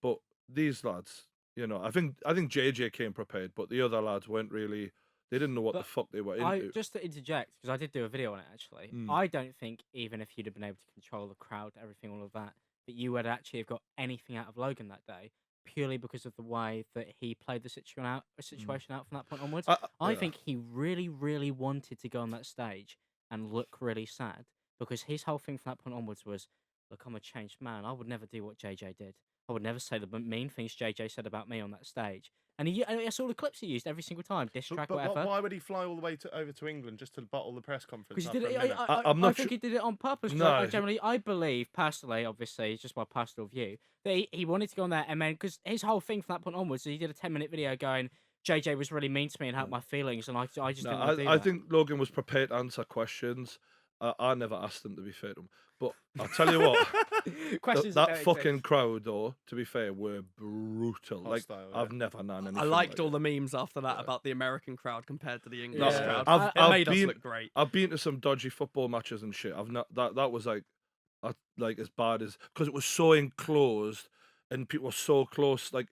But these lads, you know, I think JJ came prepared, but the other lads weren't really. They didn't know what the fuck they were into. Just to interject, because I did do a video on it actually. I don't think even if you'd have been able to control the crowd, everything, all of that you would actually have got anything out of Logan that day, purely because of the way that he played the situation out from that point onwards. I think he really, really wanted to go on that stage and look really sad, because his whole thing from that point onwards was, look, I'm a changed man. I would never do what JJ did. I would never say the mean things JJ said about me on that stage. And I saw the clips he used every single time, diss track, whatever. Why would he fly all the way over to England just to bottle the press conference? Because he did it. I think he did it on purpose. No, I believe personally, obviously, it's just my personal view, that he wanted to go on there, and then because his whole thing from that point onwards, he did a 10-minute video going, JJ was really mean to me and hurt my feelings, and I just didn't want to do that. I think Logan was prepared to answer questions. I never asked him, to be fair to him. But I'll tell you what, that fucking crowd, though, to be fair, were brutal. Hostile, like, I've never known anything. I liked like all the memes after that about the American crowd compared to the English Yeah. crowd. It made us look great. I've been to some dodgy football matches and shit. That was like as bad as, because it was so enclosed and people were so close. Like,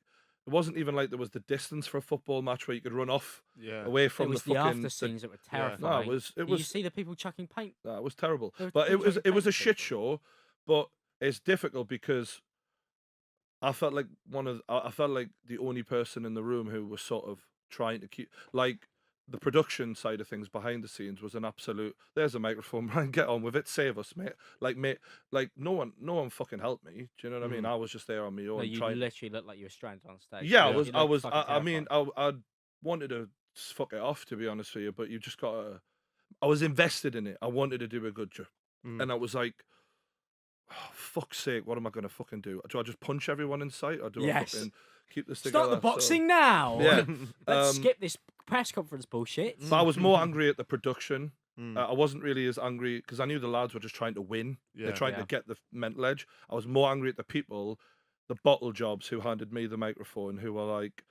it wasn't even like there was the distance for a football match where you could run off away from it was the fucking after scenes that were terrifying. No, it was. You see the people chucking paint. It was terrible. There was But people chucking it was a paint. shit show. But it's difficult because I felt like I felt like the only person in the room who was sort of trying to keep, like, the production side of things behind the scenes was an absolute. There's a microphone, Brian. Get on with it. Save us, mate. Like no one fucking helped me. Do you know what I mean? I was just there on my own. No, you trying. literally looked like you were stranded on stage. Yeah, You looked fucking I mean, terrified. I wanted to fuck it off, to be honest with you, but you just gotta. I was invested in it. I wanted to do a good job, and I was like, oh, fuck's sake, what am I gonna fucking do? Do I just punch everyone in sight, or do I fucking keep this together? Start the boxing now. Yeah. Let's skip this press conference bullshit. But I was more angry at the production. I wasn't really as angry because I knew the lads were just trying to win. They're trying to get the mental edge. I was more angry at the people, the bottle jobs who handed me the microphone, who were like,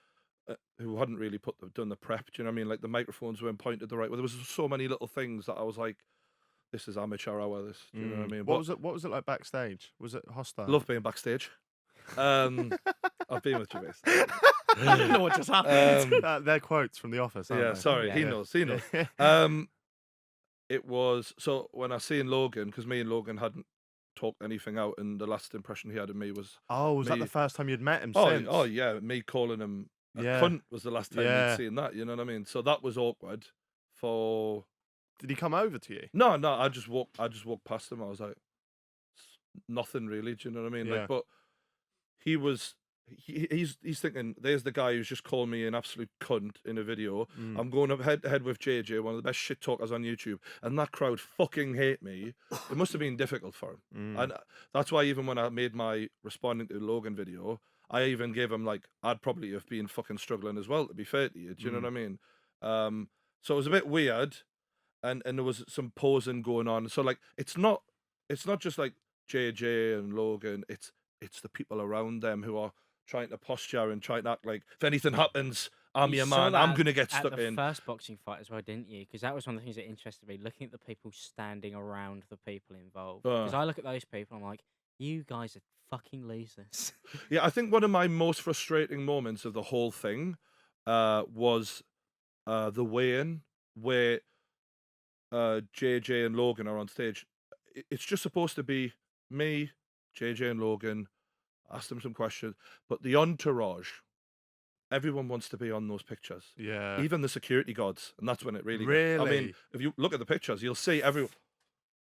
who hadn't really done the prep. Do you know what I mean? Like, the microphones weren't pointed the right way. There was so many little things that I was like, this is amateur hour. This, do you know what I mean? What was it like backstage? Was it hostile? Love being backstage. I've been with Gervais. I don't know what just happened. They're quotes from The Office. Aren't Yeah, they? sorry, Yeah. he knows. It was, so when I seen Logan, because me and Logan hadn't talked anything out, and the last impression he had of me was, Oh, was that me- the first time you'd met him? oh, since? oh yeah, me calling him a Yeah. cunt was the last time Yeah. you'd seen that. You know what I mean? So that was awkward. For Did he come over to you? no, I just walked past him. I was like, nothing really. Do you know what I mean? Yeah. Like, but he's thinking, there's the guy who's just called me an absolute cunt in a video. I'm going up head to head with JJ, one of the best shit talkers on YouTube, and that crowd fucking hate me. It must have been difficult for him, and that's why even when I made my responding to the Logan video, I even gave him, like, I'd probably have been fucking struggling as well, to be fair to you. Do you know what I mean? So it was a bit weird, and there was some posing going on. So, like, it's not just like JJ and Logan. It's the people around them who are trying to posture and trying to act like if anything happens, I'm You your saw man. I'm that gonna get at stuck the in. first boxing fight as well, didn't you? Because that was one of the things that interested me, looking at the people standing around the people involved. Because I look at those people, I'm like, you guys are fucking losers. Yeah, I think one of my most frustrating moments of the whole thing was the weigh-in where JJ and Logan are on stage. It's just supposed to be me, JJ and Logan, ask them some questions, but the entourage, everyone wants to be on those pictures. Yeah. Even the security guards, and that's when it really I mean, Really? if you look at the pictures, you'll see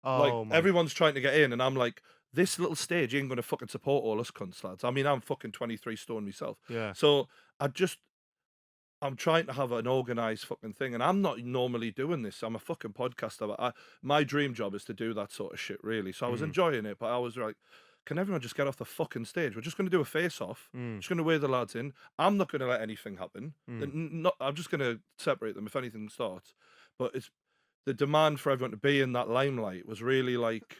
Oh my. everyone's trying to get in, and I'm like, this little stage ain't gonna fucking support all us cunts, lads. I mean, I'm fucking 23 stone myself. Yeah. So I'm trying to have an organized fucking thing, and I'm not normally doing this. I'm a fucking podcaster, but my dream job is to do that sort of shit, really. So I was enjoying it, but I was like, can everyone just get off the fucking stage? We're just going to do a face-off. Just going to wear the lads in. I'm not going to let anything happen. I'm just going to separate them if anything starts. But it's the demand for everyone to be in that limelight was really like,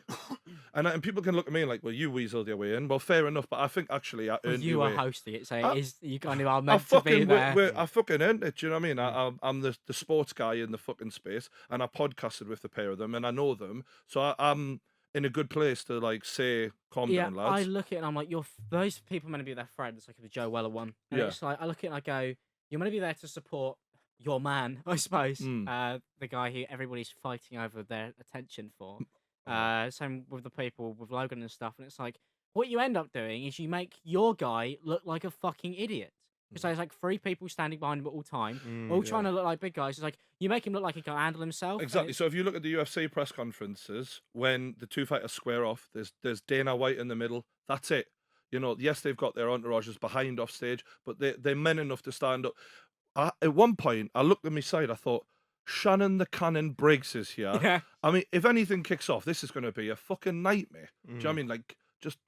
and people can look at me like, well, you weaseled your way in. Well, fair enough, but I think actually I Well, earned you my are way. hosting it, so I- it is, you kind of are I meant to be fucking, there. I fucking earned it. Do you know what I mean? I'm the sports guy in the fucking space, and I podcasted with the pair of them, and I know them, so I'm in a good place to like say, calm Yeah, down, I lads. look at it and I'm like, those people are meant to be their friends, like the Joe Weller one. And Yeah. it's like, I look at it and I go, you're meant to be there to support your man, I suppose. The guy who everybody's fighting over their attention for. Same with the people with Logan and stuff. And it's like, what you end up doing is you make your guy look like a fucking idiot. Because there's like 3 people standing behind him at all time, all trying to look like big guys. It's like, you make him look like he can handle himself. and Exactly. it's- So if you look at the UFC press conferences, when the two fighters square off, there's Dana White in the middle. That's it. You know, yes, they've got their entourages behind off stage, but they're men enough to stand up. At one point, I looked at my side. I thought, Shannon the Cannon Briggs is here. Yeah. I mean, if anything kicks off, this is going to be a fucking nightmare. Do you know what I mean? Like, just,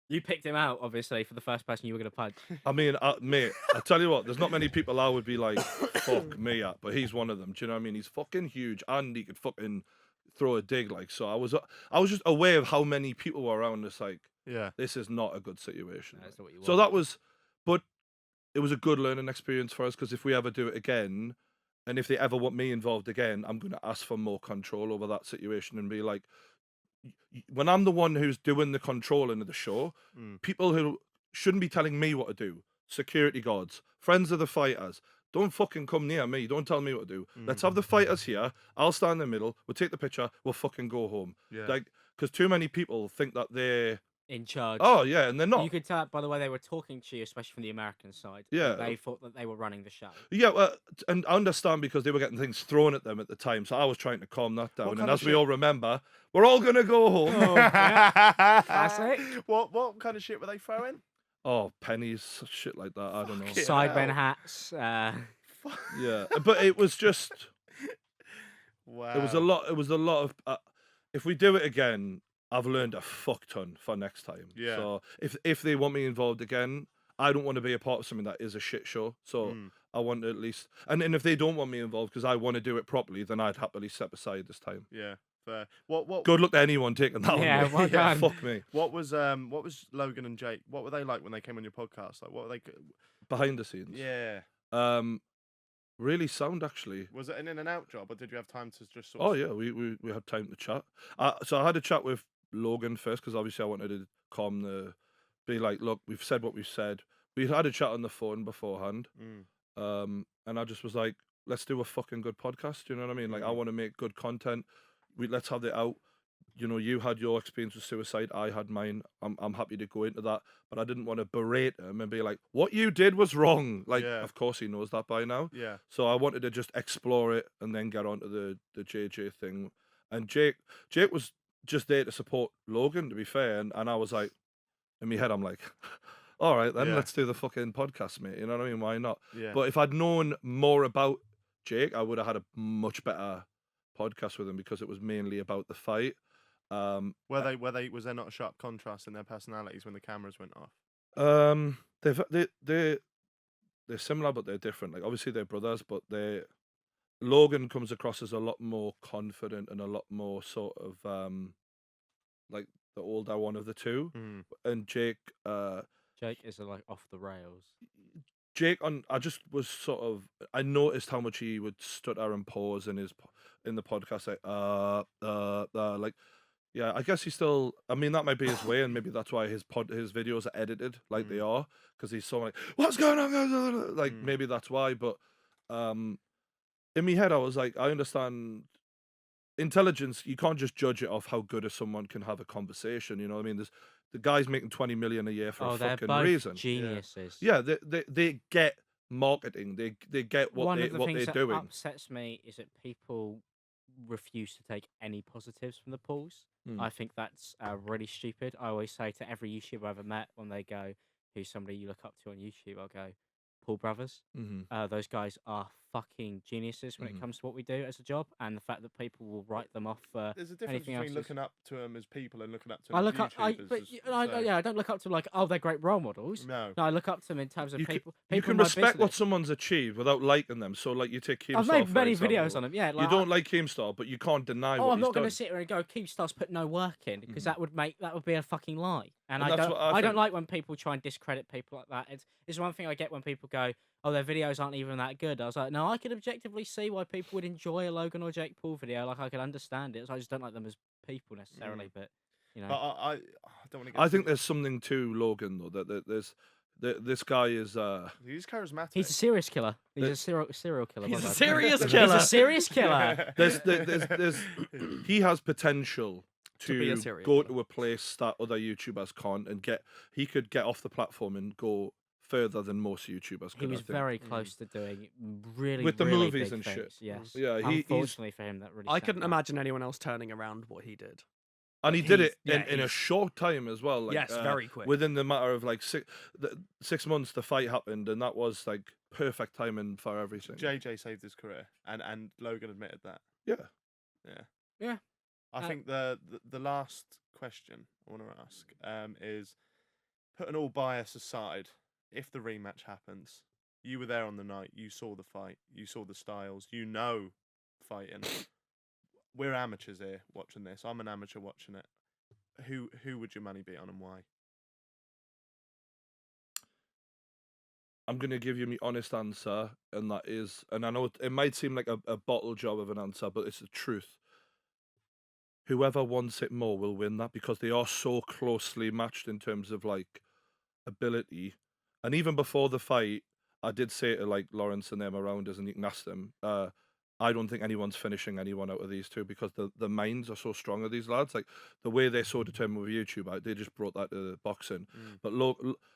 You picked him out, obviously, for the first person you were going to punch. I mean, mate, I tell you what, there's not many people I would be like, fuck me at, but he's one of them. Do you know what I mean? He's fucking huge, and he could fucking throw a dig. Like, so I was just aware of how many people were around. It's like, Yeah. this is not a good situation. That's not what you So want. that was, but it was a good learning experience for us because if we ever do it again, and if they ever want me involved again, I'm going to ask for more control over that situation and be like, when I'm the one who's doing the controlling of the show, people who shouldn't be telling me what to do, security guards, friends of the fighters, don't fucking come near me. Don't tell me what to do. Let's have the fighters here. I'll stand in the middle. We'll take the picture. We'll fucking go home. Yeah. Like, because too many people think that they're, In charge. oh yeah, and they're not. You could tell by the way they were talking to you, especially from the American side. that Yeah. They thought that they were running the show. Yeah, well, and I understand because they were getting things thrown at them at the time, so I was trying to calm that down. kind And of as we shit- all remember, we're all gonna go home. Classic. What kind of shit were they throwing? Oh, pennies, shit like that. I don't know. Fucking Sidemen hell. hats. Yeah, but it was just, Wow. it was a lot. It was a lot of. If we do it again, I've learned a fuck ton for next time. Yeah. So if they want me involved again, I don't want to be a part of something that is a shit show. So I want to at least, and if they don't want me involved because I want to do it properly, then I'd happily step aside this time. Yeah. Fair. What? Good luck to anyone taking that Yeah, on me. well done. Fuck me. What was Logan and Jake? What were they like when they came on your podcast? Like, what were they? Behind the scenes. Yeah. Really sound actually. Was it an in and out job, or did you have time to just sort Oh of? yeah, we had time to chat. So I had a chat with Logan first because obviously I wanted to be like, look, we've said what we've said. We had a chat on the phone beforehand, and I just was like, let's do a fucking good podcast. You know what I mean? Like I want to make good content. Let's have it out. You know, you had your experience with suicide. I had mine. I'm happy to go into that, but I didn't want to berate him and be like, what you did was wrong. Like, Yeah. of course he knows that by now. Yeah. So I wanted to just explore it and then get onto the JJ thing. And Jake was just there to support Logan, to be fair. And I was like, in my head, I'm like, all right, then Yeah. let's do the fucking podcast, mate. You know what I mean? Why not? Yeah. But if I'd known more about Jake, I would have had a much better podcast with him because it was mainly about the fight. Was there not a sharp contrast in their personalities when the cameras went off? They're similar, but they're different. Like obviously they're brothers, but Logan comes across as a lot more confident and a lot more sort of like the older one of the two, and Jake. Jake is like off the rails. Jake I just was sort of I noticed how much he would stutter and pause in the podcast like yeah, I guess he's still I mean that might be his way and maybe that's why his videos are edited like they are because he's so like what's going on like maybe that's why but in my head I was like I understand intelligence you can't just judge it off how good someone can have a conversation, you know what I mean? There's the guy's making 20 million a year for a they're fucking both reason. geniuses. Yeah, they get marketing. They get One of the what things they're that doing. upsets me is that people refuse to take any positives from the pools. Mm. I think that's really stupid. I always say to every YouTuber I've ever met when they go, "Who's somebody you look up to on YouTube?" I'll go, "Paul Brothers." Mm-hmm. Those guys are fucking geniuses when it comes to what we do as a job, and the fact that people will write them off for There's a difference anything between else. looking up to them as people and looking up to them I as look up, YouTubers. I don't look up to like, oh, they're great role models. No. I look up to them in terms of You people. you people in can my respect what business. someone's achieved without liking them. So like you take Keemstar, I've made for many example. videos on him. Yeah, You like, don't like Keemstar, but you can't deny oh, what I'm he's not going done. to sit here and go, Keemstar's put no work in because that would be a fucking lie. And And I that's don't, what I don't think. like when people try and discredit people like that. It's one thing I get when people go, oh, their videos aren't even that good. I was like, no, I could objectively see why people would enjoy a Logan or Jake Paul video. Like I could understand it. So I just don't like them as people necessarily. But you know, But I don't want to get. I think there's something to Logan though. That there's this guy is he's charismatic. he's a serious killer. He's a serial killer. He's by a God. serious He's killer. a serious killer. there's he has potential To be a to serial go killer. to a place that other YouTubers can't and he could get off the platform and go further than most YouTubers He could. was I think. very close to doing really With the really movies big and shit. things. Yes. Yeah, Unfortunately for him, that really. I set couldn't him up. imagine anyone else turning around what he did. And he did He's- it yeah, in a he's- short time as well. Like, Yes, very quick. Within the matter of like 6 months, the fight happened, and that was like perfect timing for everything. JJ saved his career, and Logan admitted that. Yeah. Yeah. I think the last question I want to ask is, putting all bias aside, if the rematch happens, you were there on the night, you saw the fight, you saw the styles, you know fighting. We're amateurs here watching this. I'm an amateur watching it. Who would your money be on and why? I'm gonna give you my honest answer, and that is, and I know it might seem like a bottle job of an answer, but it's the truth. Whoever wants it more will win that because they are so closely matched in terms of like ability. And even before the fight, I did say to like Lawrence and them around us, and you can ask them. I don't think anyone's finishing anyone out of these two because the minds are so strong of these lads. Like the way they're so determined with YouTube, they just brought that to boxing. But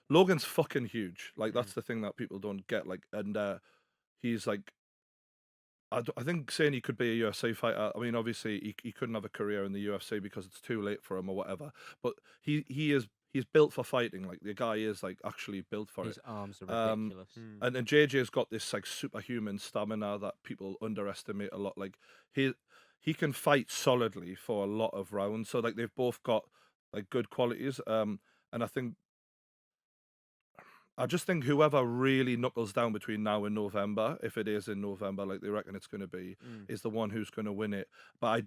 Logan's fucking huge. Like that's the thing that people don't get. Like, and he's like, I think saying he could be a UFC fighter. I mean, obviously he couldn't have a career in the UFC because it's too late for him or whatever. But he's built for fighting. Like the guy is like actually built for His it. arms are ridiculous. And JJ's got this like superhuman stamina that people underestimate a lot. Like he can fight solidly for a lot of rounds. So like they've both got like good qualities. And I just think whoever really knuckles down between now and November, if it is in November, like they reckon it's going to be, is the one who's going to win it. But I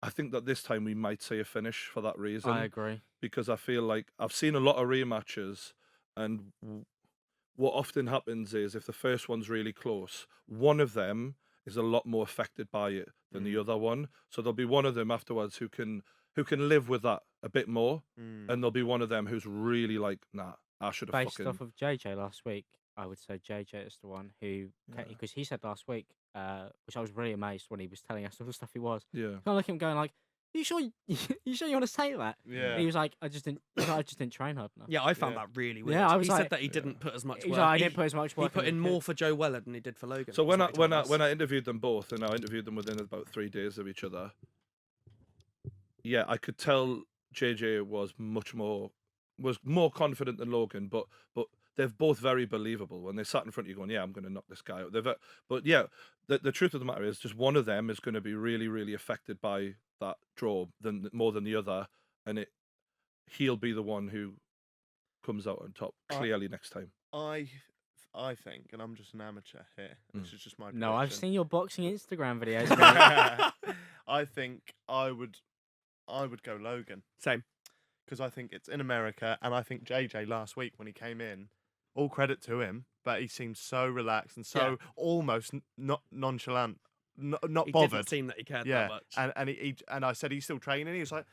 think that this time we might see a finish for that reason. I agree. Because I feel like I've seen a lot of rematches, and what often happens is if the first one's really close, one of them is a lot more affected by it than the other one. So there'll be one of them afterwards who can live with that a bit more, and there'll be one of them who's really like, nah, I should have Based fucking. off of JJ last week, I would say JJ is the one who, because he said last week, which I was really amazed when he was telling us all the stuff he was. Yeah. Kind of look at him going like, "You sure? You sure you want to say that?" Yeah. And he was like, "I just didn't train hard enough." Yeah, I found Yeah. that really weird. Yeah, I was he like- said that he didn't put as much He work. was like, I didn't put as much work. He put as in more for Joe Weller than he did for Logan. So is when what he told us. I interviewed them both, and I interviewed them within about 3 days of each other, yeah, I could tell JJ was more confident than Logan, but they're both very believable when they sat in front of you going, yeah, I'm going to knock this guy out. But yeah, the truth of the matter is just one of them is going to be really, really affected by that draw more than the other, and he'll be the one who comes out on top clearly next time. I think, and I'm just an amateur here. This is just my No, I've prediction. seen your boxing Instagram videos. mate. I think I would go Logan Same. because I think it's in America, and I think JJ last week when he came in, all credit to him, but he seemed so relaxed and so almost not nonchalant, not He bothered. didn't seem that he cared Yeah, that much. and I said he's still training. He was like,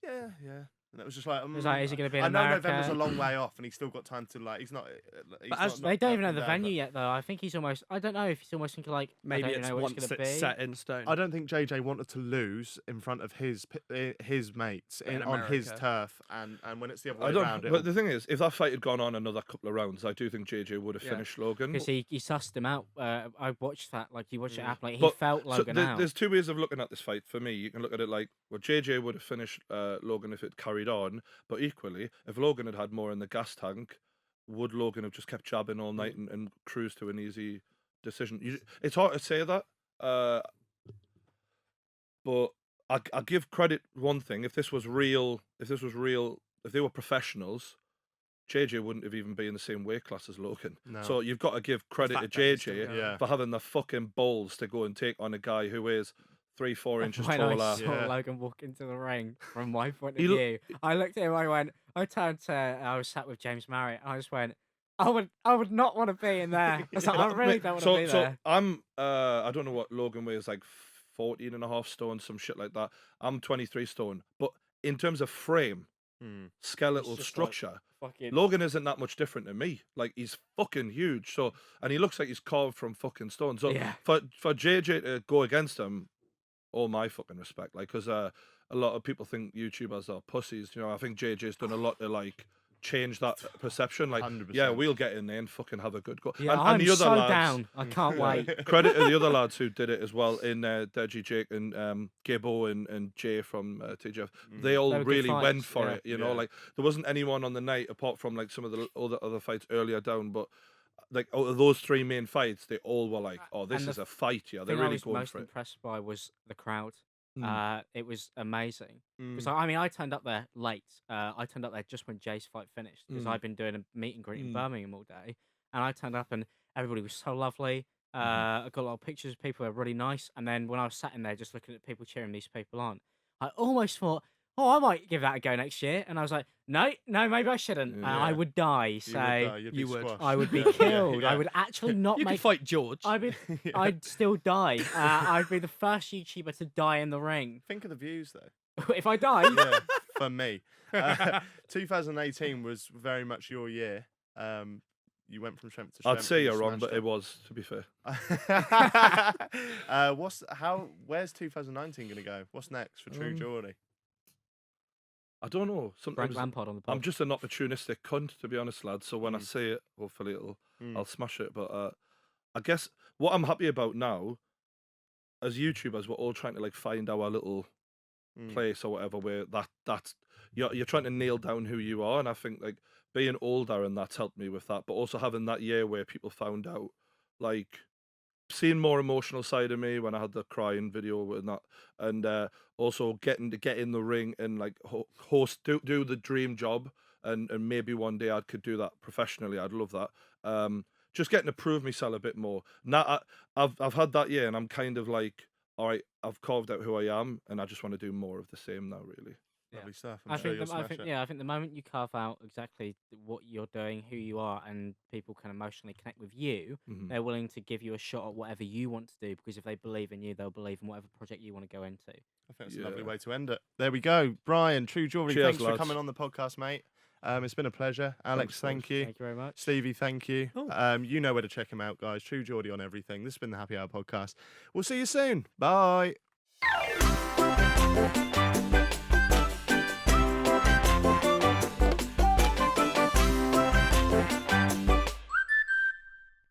yeah. And it was just like, was like, is he going to be in I know America? November's a long way off, and he's still got time to like. He's not. They don't even know the venue yet, though. I think he's almost. I don't know if he's almost thinking like Maybe I don't it's know what once it's going to it's be. set in stone. I don't think JJ wanted to lose in front of his mates In on his America. turf, and when it's the other way I don't. around, But the thing is, if that fight had gone on another couple of rounds, I do think JJ would have Yeah. finished Logan. Because he sussed him out. I watched that. Like you watched it happen. Like he But- felt Logan out. There's two ways of looking at this fight. For me, you can look at it like, well, JJ would have finished Logan if it carried on, but equally, if Logan had had more in the gas tank, would Logan have just kept jabbing all night and cruised to an easy decision? It's hard to say that, but I give credit one thing. If this was real, if they were professionals, JJ wouldn't have even been in the same weight class as Logan. No. So you've got to give credit to fact that he's still JJ going. Yeah. for having the fucking balls to go and take on a guy who is 3-4 inches When taller. I saw Yeah. Logan walk into the ring, from my point of He view, I looked at him. I turned to. I was sat with James Marriott, and I just went, I would not want to be in there. I was like, I really don't want to be there. I'm I don't know what Logan weighs, like 14.5 stone, some shit like that. I'm 23 stone, but in terms of frame, skeletal just structure, Fucking. Logan isn't that much different than me. Like, he's fucking huge. So, and he looks like he's carved from fucking stone. So Yeah. for JJ to go against him, all my fucking respect. Like, because a lot of people think YouTubers are pussies. You know, I think JJ's done a lot to like change that perception. Like, 100%. yeah, we'll get in there and fucking have a good go. Yeah, and I'm the other so lads, down. I can't wait. credit to the other lads who did it as well, in Deji Jake and Gibbo and Jay from TGF. They all They were good really went fights, for yeah. it, you know. Yeah. Like, there wasn't anyone on the night apart from like some of the other fights earlier down, but like out of those three main fights, they all were like, "Oh, this And is the a fight!" Yeah, The they're thing I really was going most for it. impressed by was the crowd. Mm. It was amazing. Because Mm. I mean, I turned up there late. I turned up there just when Jay's fight finished because Mm. I've been doing a meet and greet in Mm. Birmingham all day, and I turned up and everybody was so lovely. I got a lot of pictures of people who were really nice, and then when I was sat in there just looking at people cheering these people on, I almost thought, oh, I might give that a go next year, and I was like, no, maybe I shouldn't. Yeah. I would die. You would So die, you'd be you would. squashed. I would be Yeah, killed. I yeah. would actually not You can make. fight George. I'd still die. I'd be the first YouTuber to die in the ring. Think of the views though. If I die, Yeah, for me. 2018 was very much your year. You went from strength to strength. I'd say and you you're wrong, but smashed it was, to be fair. Where's 2019 gonna go? What's next for TrueGeordie? I don't know. Frank Sometimes Lampard on the pod. I'm just an opportunistic cunt, to be honest, lad. So when I say it, hopefully I'll smash it. But I guess what I'm happy about now, as YouTubers, we're all trying to like find our little place or whatever, where that's you're trying to nail down who you are. And I think like being older and that's helped me with that. But also having that year where people found out, like, seeing more emotional side of me when I had the crying video and that, and also getting to get in the ring and like host do the dream job, and maybe one day I could do that professionally. I'd love that. Just getting to prove myself a bit more. Now I've had that year, and I'm kind of like, all right, I've carved out who I am, and I just want to do more of the same now, really. Lovely stuff. I I'm sure think, you'll the, I smash think, it. yeah, I think the moment you carve out exactly what you're doing, who you are, and people can emotionally connect with you, they're willing to give you a shot at whatever you want to do. Because if they believe in you, they'll believe in whatever project you want to go into. I think it's a lovely Yeah. way to end it. There we go. Brian, TrueGeordie, Cheers, thanks for lads. coming on the podcast, mate. It's been a pleasure. Alex, Thanks, thank you. Thank you very much. Stevie, thank you. Oh. You know where to check him out, guys. TrueGeordie on everything. This has been the Happy Hour podcast. We'll see you soon. Bye.